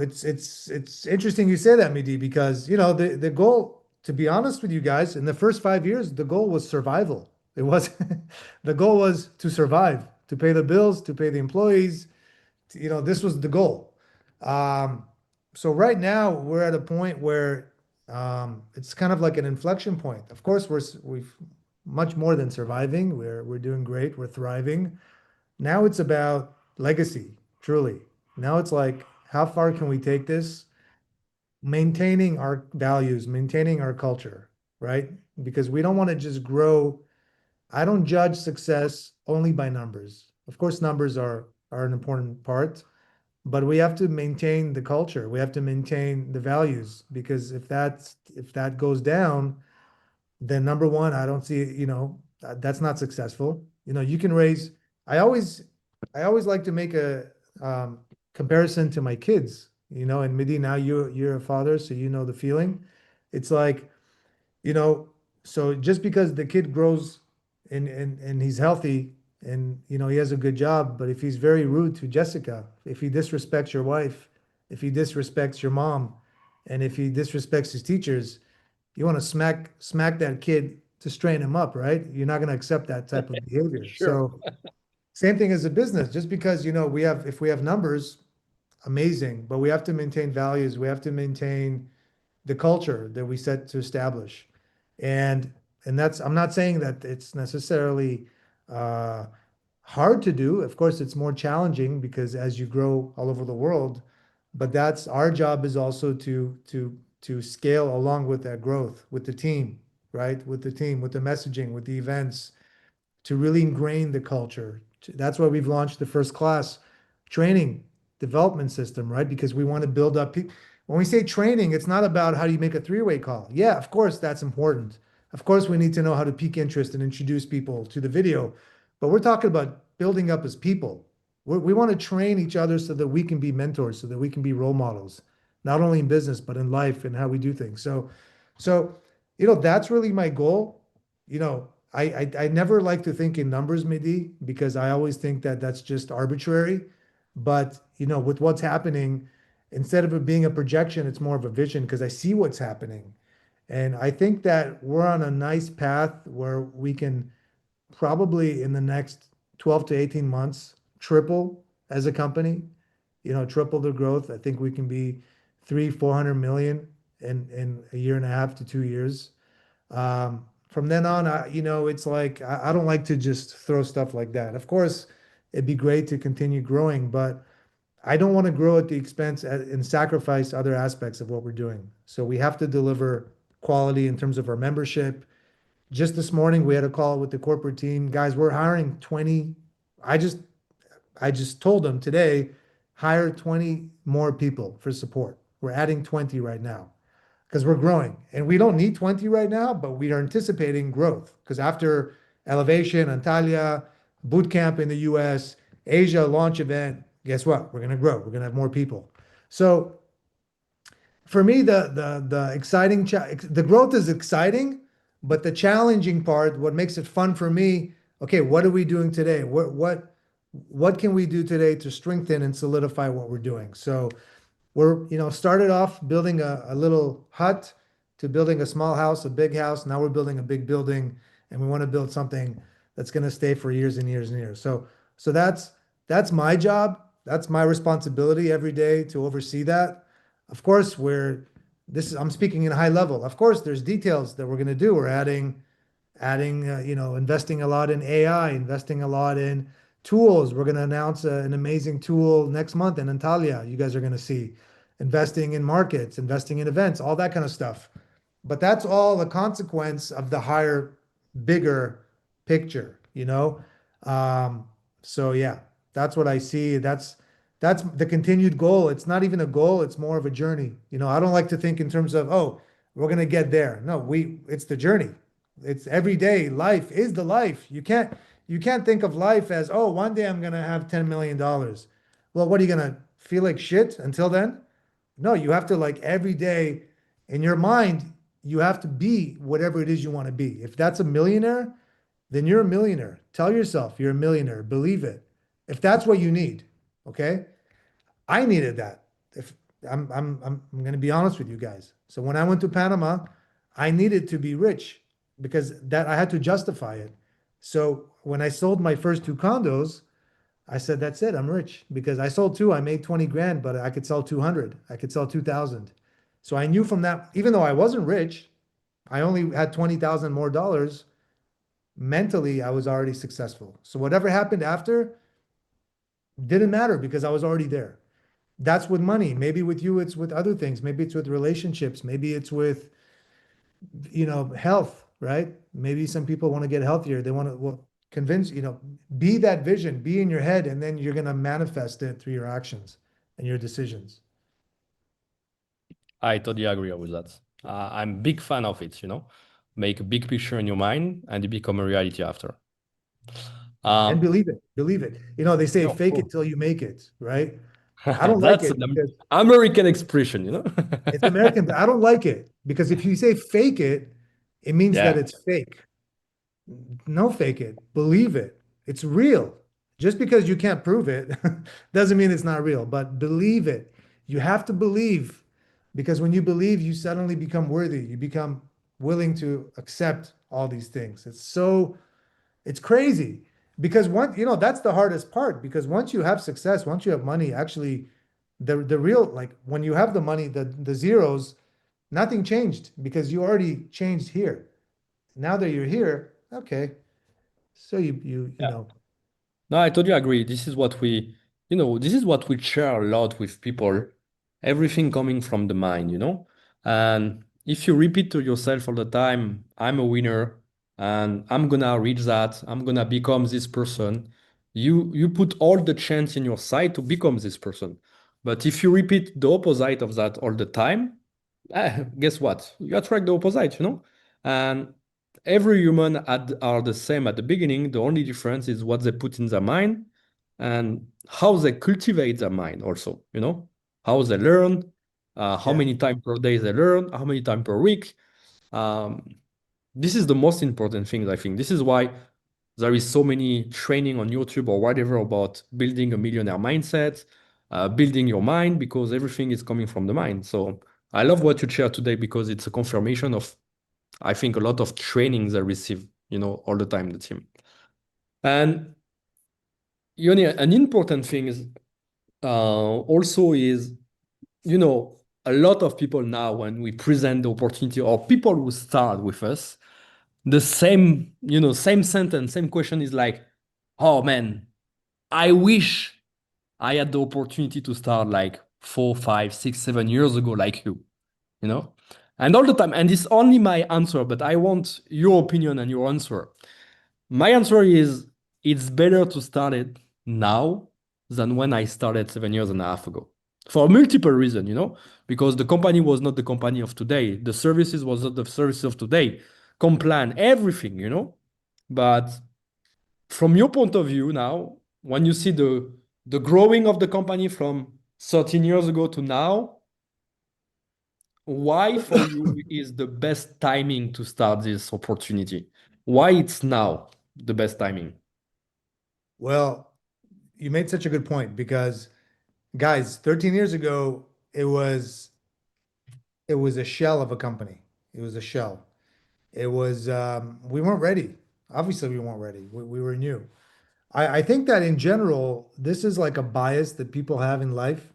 C: it's interesting you say that, Midi, because the goal, to be honest with you guys, in the first 5 years, the goal was survival. It was the goal was to survive, to pay the bills, to pay the employees. This was the goal. Um, so right now we're at a point where it's kind of like an inflection point. Of course, we've much more than surviving. We're doing great. We're thriving. Now it's about legacy, truly. Now it's like, how far can we take this? Maintaining our values, maintaining our culture, right? Because we don't want to just grow. I don't judge success only by numbers. Of course, numbers are an important part, but we have to maintain the culture. We have to maintain the values because if that goes down, then number one, I don't see, that's not successful. You can raise, I always, I always like to make a comparison to my kids, and Midi, now you're a father, so you know the feeling. It's like, you know, so just because the kid grows and he's healthy and he has a good job, but if he's very rude to Jessica, if he disrespects your wife, if he disrespects your mom, and if he disrespects his teachers, you want to smack that kid to strain him up, right? You're not going to accept that type of behavior.
A: Sure.
C: So same thing as a business, just because if we have numbers, amazing, but we have to maintain values, we have to maintain the culture that we set to establish. And that's, I'm not saying that it's necessarily uh, hard to do. Of course, it's more challenging because as you grow all over the world, but that's our job is also to scale along with that growth with the team, right? With the team, with the messaging, with the events, to really ingrain the culture. That's why we've launched the first class training development system, right? Because we want to build up people. When we say training, it's not about how do you make a three-way call. Yeah, of course, that's important. Of course, we need to know how to pique interest and introduce people to the video. But we're talking about building up as people. We want to train each other so that we can be mentors, so that we can be role models, not only in business, but in life and how we do things. So, that's really my goal. I never like to think in numbers, Midi, because I always think that that's just arbitrary. But with what's happening, instead of it being a projection, it's more of a vision because I see what's happening. And I think that we're on a nice path where we can probably in the next 12 to 18 months triple as a company, triple the growth. I think we can be 400 million in a year and a half to 2 years. From then on, it's like I don't like to just throw stuff like that. Of course, it'd be great to continue growing, but I don't want to grow at the expense and sacrifice other aspects of what we're doing. So we have to deliver quality in terms of our membership. Just this morning, we had a call with the corporate team. Guys, we're hiring 20. I just I just told them today, hire 20 more people for support. We're adding 20 right now. because we're growing. And we don't need 20 right now, but we are anticipating growth because after Elevation, Antalya, boot camp in the US, Asia launch event, guess what? We're going to grow. We're going to have more people. So for me, the exciting the growth is exciting, but the challenging part, what makes it fun for me, okay, what are we doing today? What can we do today to strengthen and solidify what we're doing? So we're, started off building a little hut to building a small house, a big house. Now we're building a big building, and we want to build something that's going to stay for years and years and years. So that's my job. That's my responsibility every day to oversee that. Of course, I'm speaking in high level. Of course, there's details that we're going to do. We're adding, investing a lot in AI, investing a lot in tools. We're going to announce an amazing tool next month in Antalya. You guys are going to see investing in markets, investing in events, all that kind of stuff. But that's all a consequence of the higher, bigger picture. Um, so yeah, that's what I see. That's the continued goal. It's not even a goal, it's more of a journey. I don't like to think in terms of, oh, we're going to get there. No, it's the journey. It's every day. Life is the life. You can't think of life as, oh, one day I'm gonna have $10 million. Well, what are you gonna feel like shit until then? No, you have to like every day in your mind, you have to be whatever it is you want to be. If that's a millionaire, then you're a millionaire. Tell yourself you're a millionaire. Believe it. If that's what you need, okay? I needed that. If I'm going to be honest with you guys. So when I went to Panama, I needed to be rich because that I had to justify it. So when I sold my first two condos, I said, that's it, I'm rich because I sold two, I made 20 grand, but I could sell 200, I could sell 2,000. So I knew from that, even though I wasn't rich, I only had 20,000 more dollars. Mentally, I was already successful. So whatever happened after didn't matter because I was already there. That's with money. Maybe with you, it's with other things. Maybe it's with relationships. Maybe it's with, health, right? Maybe some people want to get healthier. They want to, well, convince, be that vision, be in your head, and then you're going to manifest it through your actions and your decisions.
A: I totally agree with that. I'm a big fan of it, make a big picture in your mind and it become a reality after.
C: And
A: Um,
C: believe it, believe it. They say
A: yeah, of
C: fake
A: course.
C: it till you make it, right? I don't like
A: That's
C: it
A: an
C: because
A: American expression.
C: it's American, but I don't like it because if you say fake it, it means that
A: Yeah.
C: it's fake. No, fake it. Believe it. It's real. Just because you can't prove it doesn't mean it's not real, but believe it. You have to believe because when you believe, you suddenly become worthy. You become willing to accept all these things. It's crazy because that's the hardest part because once you have success, once you have money, actually the real, like when you have the money, the zeros, nothing changed because you already changed here. Now that you're here, okay. So
A: No, I totally agree. This is what we share a lot with people. Everything coming from the mind. And if you repeat to yourself all the time, I'm a winner and I'm gonna reach that, I'm gonna become this person, you put all the chance in your side to become this person. But if you repeat the opposite of that all the time, guess what? You attract the opposite. And every human are the same at the beginning. The only difference is what they put in their mind and how they cultivate their mind also. How they learn, how
C: yeah,
A: many times per day they learn, how many times per week. Um, this is the most important thing, I think. This is why there is so many training on YouTube or whatever about building a millionaire mindset, building your mind, because everything is coming from the mind. So I love what you shared today because it's a confirmation of, I think, a lot of trainings I receive, all the time, the team. And Yoni, an important thing is also is, a lot of people now, when we present the opportunity or people who start with us, the same sentence, same question is like, oh man, I wish I had the opportunity to start like 4, 5, 6, 7 years ago, like you know? And all the time, and it's only my answer, but I want your opinion and your answer. My answer is it's better to start it now than when I started 7 years and a half ago. for multiple reasons, because the company was not the company of today. The services was not the services of today. Complan, everything, But from your point of view now, when you see the growing of the company from 13 years ago to now, why for you is the best timing to start this opportunity? Why it's now the best timing?
C: Well, you made such a good point because guys, 13 years ago, it was it was a shell of a company. It was a shell. It was we weren't ready. Obviously, we weren't ready. We were new. I think that in general, this is like a bias that people have in life.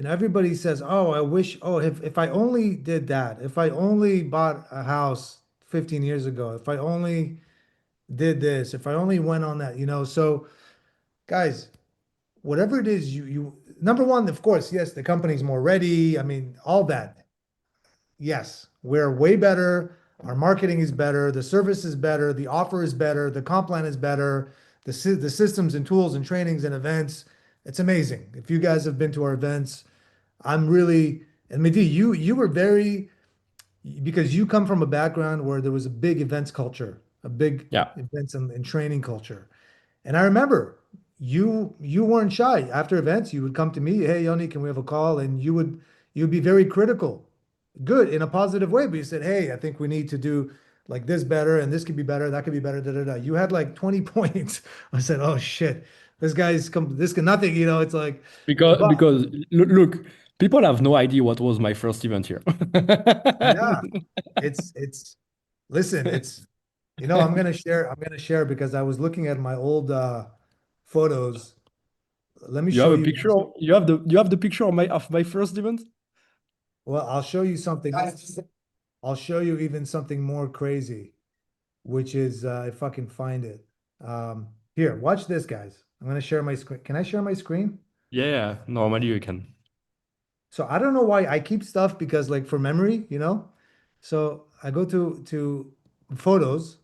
C: Everybody says, "Oh, I wish, oh, if I only did that, if I only bought a house 15 years ago, if I only did this, if I only went on that, So, guys, whatever it is, you number one, of course, yes, the company's more ready. I mean, all that. Yes, we're way better. Our marketing is better. The service is better. The offer is better. The comp plan is better. The systems and tools and trainings and events. It's amazing. If you guys have been to our events, I'm really, and Mehdi, you were very, because you come from a background where there was a big events culture, a big
A: Yeah.
C: events and training culture. And I remember you weren't shy. After events, you would come to me, "Hey, Yoni, can we have a call?" And you'd be very critical, good in a positive way. But you said, "Hey, I think we need to do like this better, and this could be better, that could be better." Da da da. You had like 20 points. I said, "Oh shit, this guy's come. This can nothing." It's like, but
A: Because look, people have no idea what was my first event here.
C: yeah, it's listen, it's I'm gonna share because I was looking at my old photos. Let me
A: You
C: show
A: have a
C: you.
A: picture. You have the picture of my first event.
C: Well, I'll show you something. I'll show you even something more crazy, which is if I can find it. Here, watch this, guys. I'm gonna share my screen. Can I share my screen?
A: Yeah, normally you can.
C: So I don't know why I keep stuff because like for memory, So I go to photos.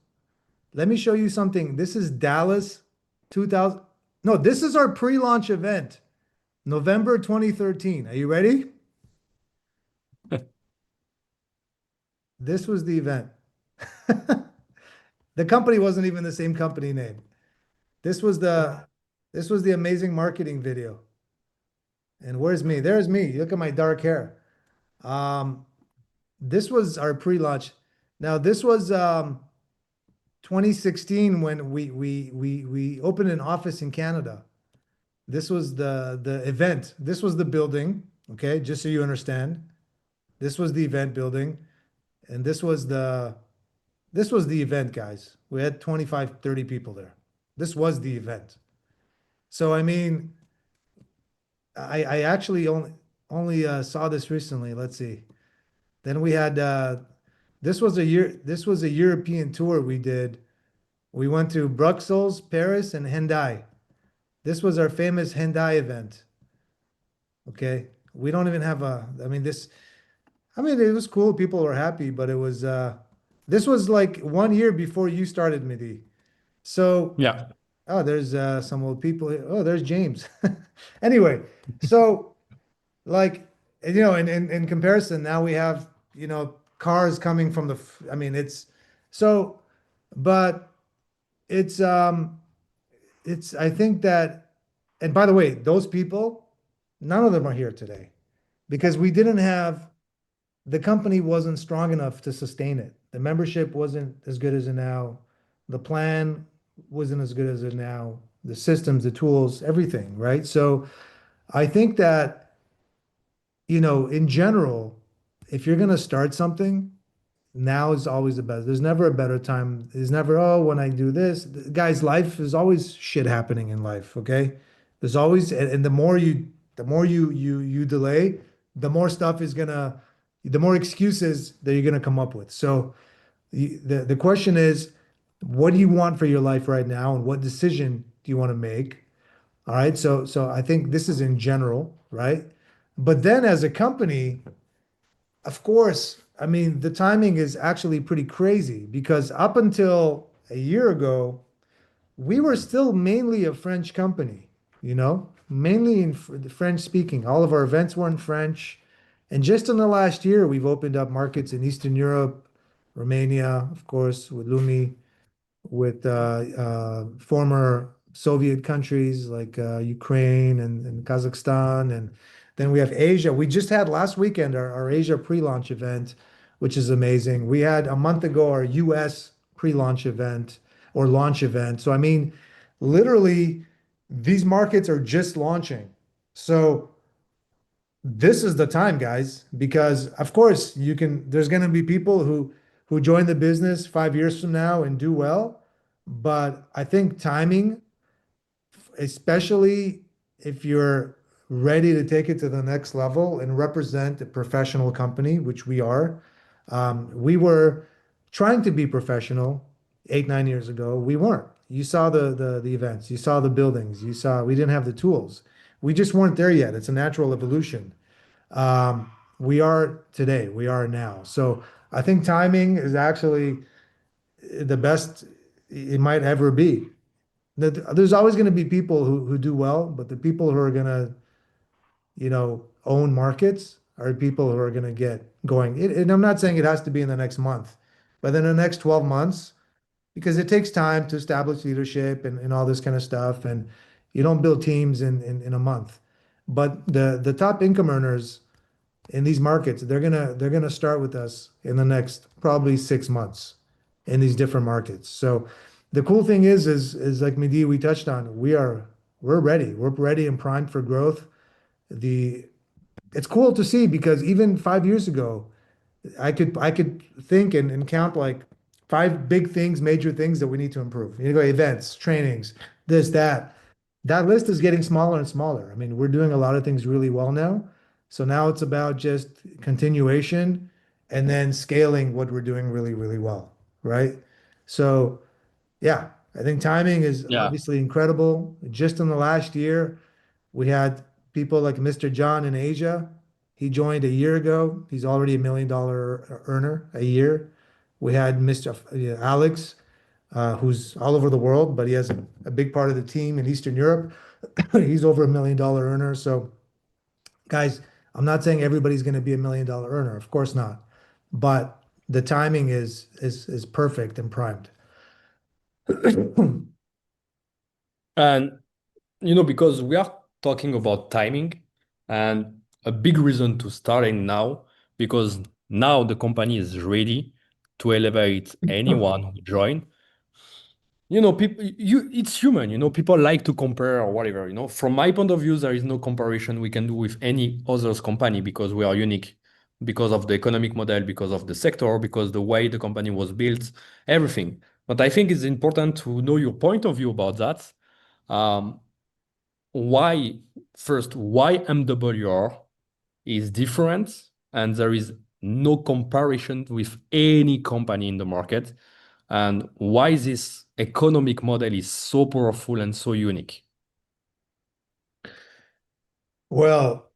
C: Let me show you something. This is Dallas 2000. No, this is our pre-launch event, November 2013. Are you ready? This was the event. The company wasn't even the same company name. This was the this was the amazing marketing video. And where's me? There's me. Look at my dark hair. Um, this was our pre-launch. Now this was 2016 when we opened an office in Canada. This was the event. This was the building. Okay, just so you understand. This was the event building, and this was the event, guys. We had 25, 30 people there. This was the event. So I mean, I actually only saw this recently. Let's see. Then we had this was a European tour we did. We went to Brussels, Paris, and Hendai. This was our famous Hendai event. Okay. We don't even have I mean, it was cool. People were happy, but this was like 1 year before you started, Midi. So,
A: Yeah.
C: oh, there's some old people here. Oh, there's James. Anyway, so like, in comparison, now we have, cars coming from I mean, so, but it's, I think that, and by the way, those people, none of them are here today because the company wasn't strong enough to sustain it. The membership wasn't as good as it now. The plan wasn't as good as it now. The systems, the tools, everything, right? So I think that, in general, if you're going to start something, now is always the best. There's never a better time. There's never, oh, when I do this. Guys, life is always shit happening in life, okay? There's always, and the more you delay, the more excuses that you're gonna come up with. So the question is, what do you want for your life right now, and what decision do you want to make? All right, so I think this is in general, right? But then as a company, of course, I mean, the timing is actually pretty crazy because up until a year ago, we were still mainly a French company, you know? mainly in the French speaking. All of our events were in French. And just in the last year, we've opened up markets in Eastern Europe, Romania, of course, with Lumi, with former Soviet countries like Ukraine and Kazakhstan. And then we have Asia. We just had last weekend our Asia pre-launch event, which is amazing. We had a month ago our US pre-launch event or launch event. So, I mean, literally, these markets are just launching. So, this is the time, guys, because of course there's going to be people who join the business 5 years from now and do well. But I think timing, especially if you're ready to take it to the next level and represent a professional company, which we are. We were trying to be professional 8, 9 years ago. We weren't. You saw the events, you saw the buildings, you saw we didn't have the tools. We just weren't there yet. It's a natural evolution. We are today, we are now. So I think timing is actually the best it might ever be. There's always going to be people who do well, but the people who are going to, own markets are people who are going to get going. And I'm not saying it has to be in the next month, but in the next 12 months, because it takes time to establish leadership and all this kind of stuff. And you don't build teams in a month. But the top income earners in these markets, they're gonna start with us in the next probably 6 months in these different markets. So the cool thing is like Mehdi, we touched on, we're ready. We're ready and primed for growth. The It's cool to see because even 5 years ago, I could think and count like five big things, major things that we need to improve. You go events, trainings, this, that. That list is getting smaller and smaller. I mean, we're doing a lot of things really well now. So now it's about just continuation and then scaling what we're doing really, really well, right? So yeah, I think timing is
A: Yeah.
C: obviously incredible. Just in the last year, we had people like Mr. John in Asia. He joined a year ago. He's already $1 million earner a year. We had Mr. Alex, who's all over the world, but he has a big part of the team in Eastern Europe. He's over $1 million earner. So, guys, I'm not saying everybody's going to be $1 million earner. Of course not. But the timing is perfect and primed.
A: And because we are talking about timing and a big reason to starting now, because now the company is ready to elevate anyone who join. People, it's human, people like to compare or whatever, From my point of view, there is no comparison we can do with any others company because we are unique because of the economic model, because of the sector, because the way the company was built, everything. But I think it's important to know your point of view about that. Um, why why MWR is different and there is no comparison with any company in the market, and why this economic model is so powerful and so unique.
C: Well,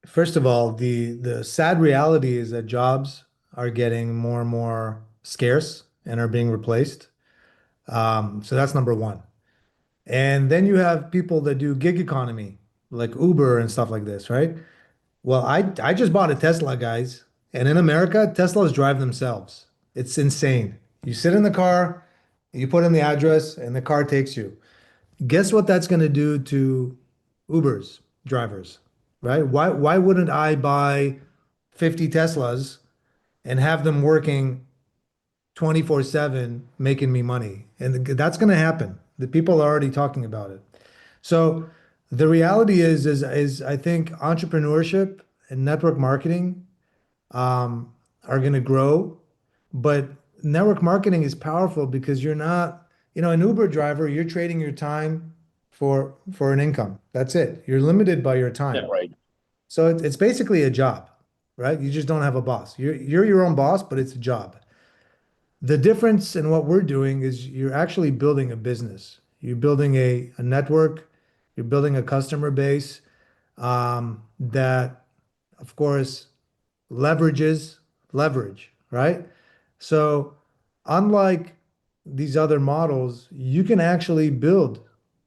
C: first of all, the sad reality is that jobs are getting more and more scarce and are being replaced. So that's number one. And then you have people that do gig economy, like Uber and stuff like this, right? Well, I just bought a Tesla, guys, and in America, Teslas drive themselves. It's insane. You sit in the car, you put in the address, and the car takes you. Guess what that's going to do to Uber's drivers, right? Why wouldn't I buy 50 Teslas and have them working 24/7 making me money? And that's going to happen. The people are already talking about it. So the reality is I think entrepreneurship and network marketing are going to grow, but network marketing is powerful because you're not, an Uber driver, you're trading your time for an income. That's it. You're limited by your
A: Yeah,
C: time.
A: right.
C: So it's basically a job, right? You just don't have a boss. You're your own boss, but it's a job. The difference in what we're doing is you're actually building a business. You're building a network. You're building a customer base that, of course, leverages leverage, right? So, unlike these other models, you can actually build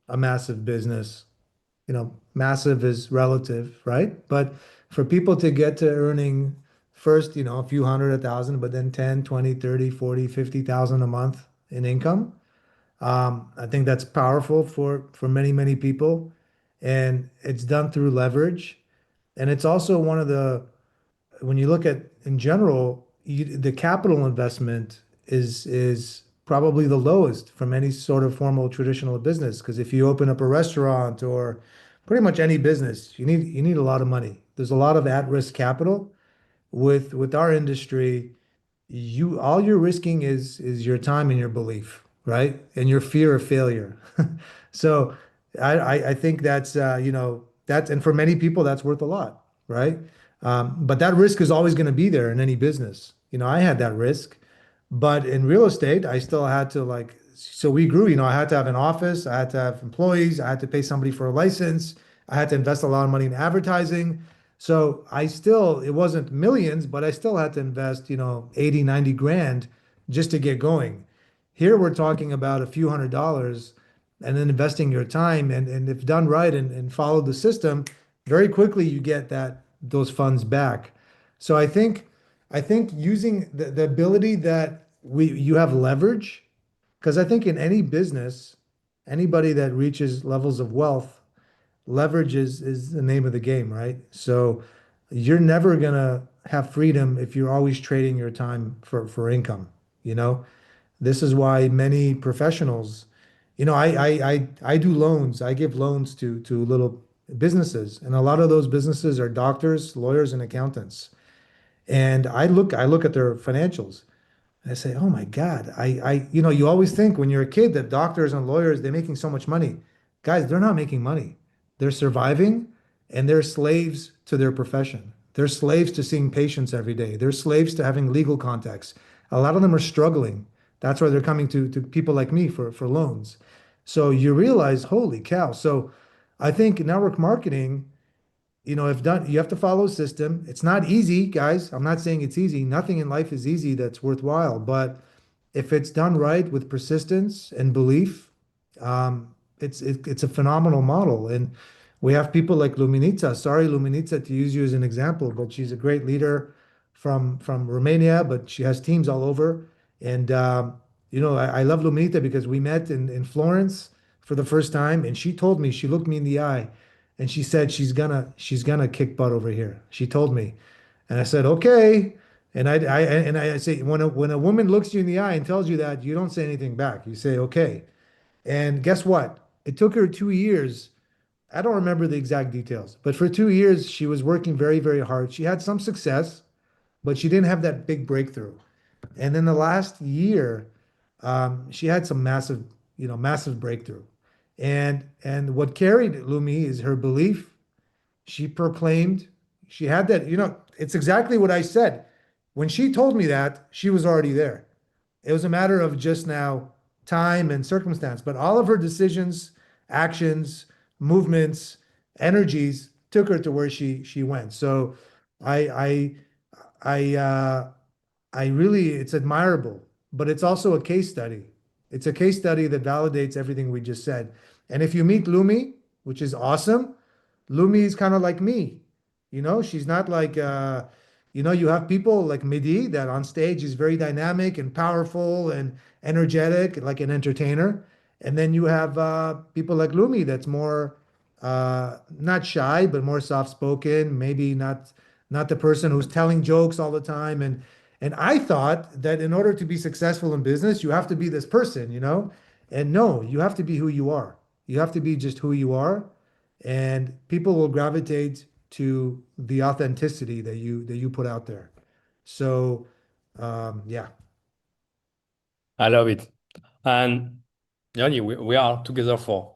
C: a massive business massive is relative, right? But for people to get to earning first, a few hundred, 1,000, but then 10, 20, 30, 40, 50,000 a month in income, I think that's powerful for many, many people. And it's done through leverage. And it's also one of the when you look at in general, the capital investment is probably the lowest from any sort of formal traditional business. Because if you open up a restaurant or pretty much any business, you need a lot of money. There's a lot of at-risk capital. With our industry, you all you're risking is your time and your belief, right? And your fear of failure. So I think that's and for many people that's worth a lot, right? But that risk is always going to be there in any business. I had that risk, but in real estate, I still had to so we grew, I had to have an office, I had to have employees, I had to pay somebody for a license, I had to invest a lot of money in advertising. So it wasn't millions, but I still had to invest, 80, 90 grand just to get going. Here we're talking about a few $100s and then investing your time and if done right and follow the system, very quickly you get those funds back. So I think using the ability that you have leverage, because I think in any business, anybody that reaches levels of wealth, leverage is the name of the game, right? So you're never gonna have freedom if you're always trading your time for income, you know? This is why many professionals, I do loans. I give loans to little businesses, and a lot of those businesses are doctors, lawyers, and accountants. And I look at their financials. I say, oh my God, you always think when you're a kid that doctors and lawyers, they're making so much money. Guys, they're not making money. They're surviving and they're slaves to their profession. They're slaves to seeing patients every day. They're slaves to having legal contacts. A lot of them are struggling. That's why they're coming to people like me for loans. So you realize, holy cow. So I think network marketing, if done, you have to follow a system. It's not easy, guys. I'm not saying it's easy. Nothing in life is easy that's worthwhile. But if it's done right with persistence and belief, it's a phenomenal model. And we have people like Luminita. Sorry, Luminita, to use you as an example, but she's a great leader from Romania, but she has teams all over. And I love Luminita because we met in Florence for the first time, and she told me, she looked me in the eye, and she said she's gonna kick butt over here. She told me, and I said okay. And I say when a woman looks you in the eye and tells you that, you don't say anything back. You say okay. And guess what? It took her 2 years. I don't remember the exact details, but for 2 years she was working very, very hard. She had some success, but she didn't have that big breakthrough. And then the last year, she had some massive, massive breakthrough. And what carried Lumi is her belief. She proclaimed, she had that, it's exactly what I said. When she told me that, she was already there. It was a matter of just now time and circumstance, but all of her decisions, actions, movements, energies took her to where she went. So I I I really, it's admirable, but it's also a case study. It's a case study that validates everything we just said. And if you meet Lumi, which is awesome, Lumi is kind of like me. She's not like, you have people like Midi that on stage is very dynamic and powerful and energetic, like an entertainer. And then you have people like Lumi that's more not shy, but more soft-spoken, maybe not the person who's telling jokes all the time. And I thought that in order to be successful in business, you have to be this person. And no, you have to be who you are. You have to be just who you are, and people will gravitate to the authenticity that you put out there. So, yeah.
A: I love it. And Yoni, we are together for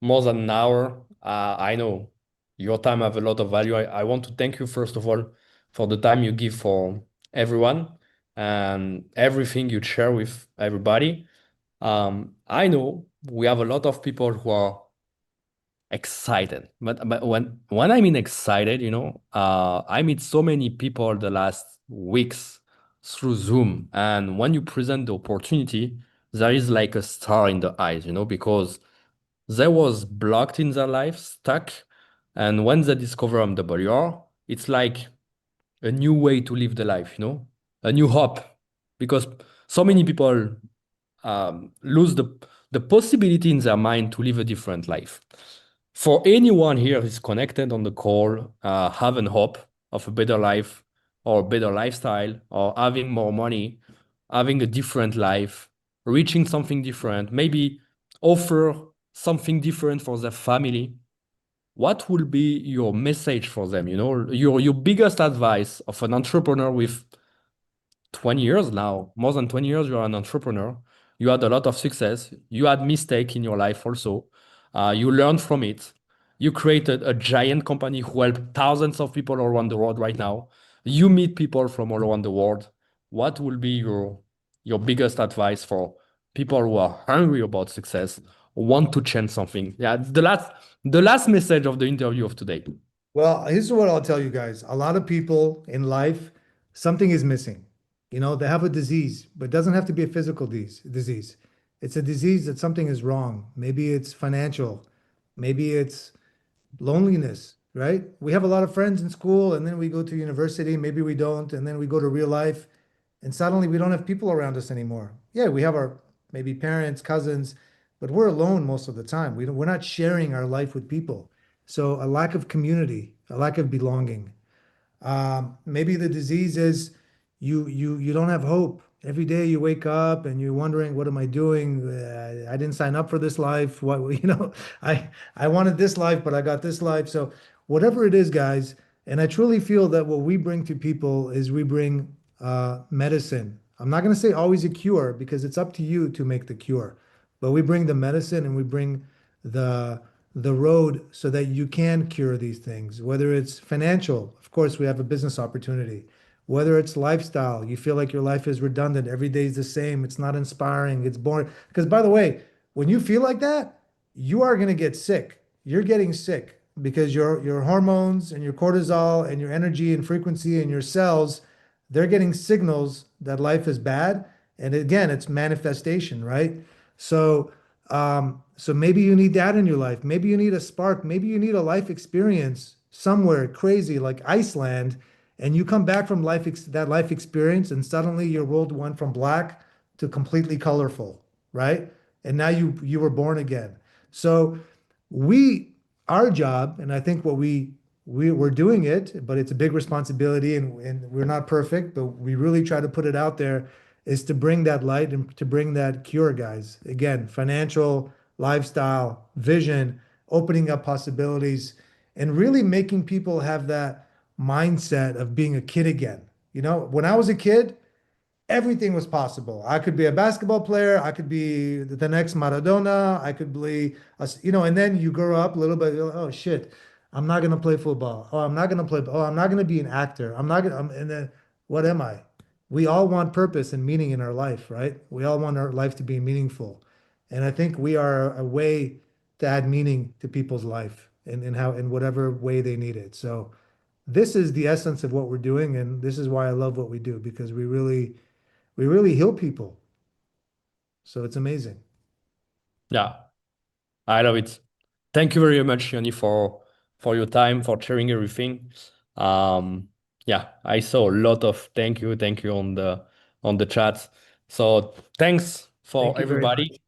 A: more than an hour. I know your time have a lot of value. I want to thank you, first of all, for the time you give for everyone and everything you share with everybody. I know we have a lot of people who are excited, but when I mean excited, I meet so many people the last weeks through Zoom, and when you present the opportunity, there is like a star in the eyes, because they was blocked in their life, stuck. And when they discover MWR, it's like a new way to live the life, a new hope. Because so many people lose the possibility in their mind to live a different life. For anyone here who's connected on the call, having hope of a better life or a better lifestyle or having more money, having a different life, reaching something different, maybe offer something different for their family, what will be your message for them? Your biggest advice of an entrepreneur with 20 years now, more than 20 years, you're an entrepreneur. You had a lot of success. You had mistake in your life also. You learned from it. You created a giant company who help thousands of people around the world right now. You meet people from all around the world. What will be your biggest advice for people who are hungry about success, want to change something? Yeah, the last message of the interview of today.
C: Well, here's what I'll tell you guys. A lot of people in life, something is missing. They have a disease, but it doesn't have to be a physical disease. It's a disease that something is wrong. Maybe it's financial. Maybe it's loneliness, right? We have a lot of friends in school, and then we go to university. Maybe we don't. And then we go to real life, and suddenly we don't have people around us anymore. Yeah, we have our maybe parents, cousins, but we're alone most of the time. We're not sharing our life with people. So a lack of community, a lack of belonging. Maybe the disease is you don't have hope. Every day you wake up and you're wondering, what am I doing? I didn't sign up for this life. What I wanted this life, but I got this life. So whatever it is, guys, and I truly feel that what we bring to people is we bring medicine. I'm not going to say always a cure because it's up to you to make the cure, but we bring the medicine and we bring the the road so that you can cure these things, whether it's financial, of course, we have a business opportunity, whether it's lifestyle, you feel like your life is redundant, every day is the same, it's not inspiring, it's boring. Because by the way, when you feel like that, you are going to get sick. You're getting sick because your hormones and your cortisol and your energy and frequency and your cells, they're getting signals that life is bad. And again, it's manifestation, right? So so maybe you need that in your life. Maybe you need a spark. Maybe you need a life experience somewhere crazy like Iceland, and you come back from that life experience, and suddenly your world went from black to completely colorful, right? And now you were born again. So we our job, and I think what we're doing it, but it's a big responsibility, and we're not perfect, but we really try to put it out there, is to bring that light and to bring that cure, guys. Again, financial, lifestyle, vision, opening up possibilities, and really making people have that mindset of being a kid again. When I was a kid, everything was possible. I could be a basketball player. I could be the next Maradona. I could be, and then you grow up a little bit. You're like, oh shit, I'm not gonna play football. Oh, I'm not gonna play. Oh, I'm not gonna be an actor. I'm not gonna. And then what am I? We all want purpose and meaning in our life, right? We all want our life to be meaningful, and I think we are a way to add meaning to people's life in how in whatever way they need it. So this is the essence of what we're doing, and this is why I love what we do because we really heal people. So it's amazing.
A: Yeah, I love it. Thank you very much, Yoni, for your time, for sharing everything. Yeah, I saw a lot of thank you on the chat. So thanks for
C: Thank you very much.
A: everybody.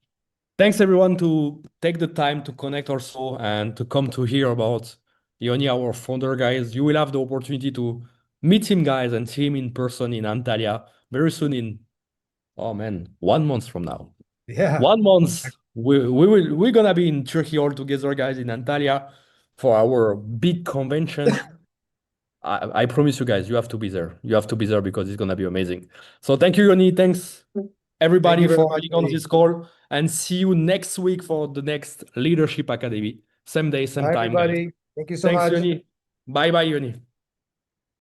A: Thanks everyone to take the time to connect also and to come to hear about Yoni, our founder, guys. You will have the opportunity to meet him, guys, and see him in person in Antalya very soon in, oh man, 1 month from now.
C: Yeah.
A: 1 month, we're gonna be in Turkey all together, guys, in Antalya for our big convention. I promise you guys, you have to be there. You have to be there because it's gonna be amazing. So thank you, Yoni. Thanks
C: Thank
A: everybody
C: you very
A: for
C: much,
A: being on
C: Eddie.
A: this call, and see you next week for the next Leadership Academy. Same day, same
C: Bye,
A: time, guys.
C: everybody. Thank you so
A: Thanks,
C: much.
A: Yoni. Bye bye, Yoni.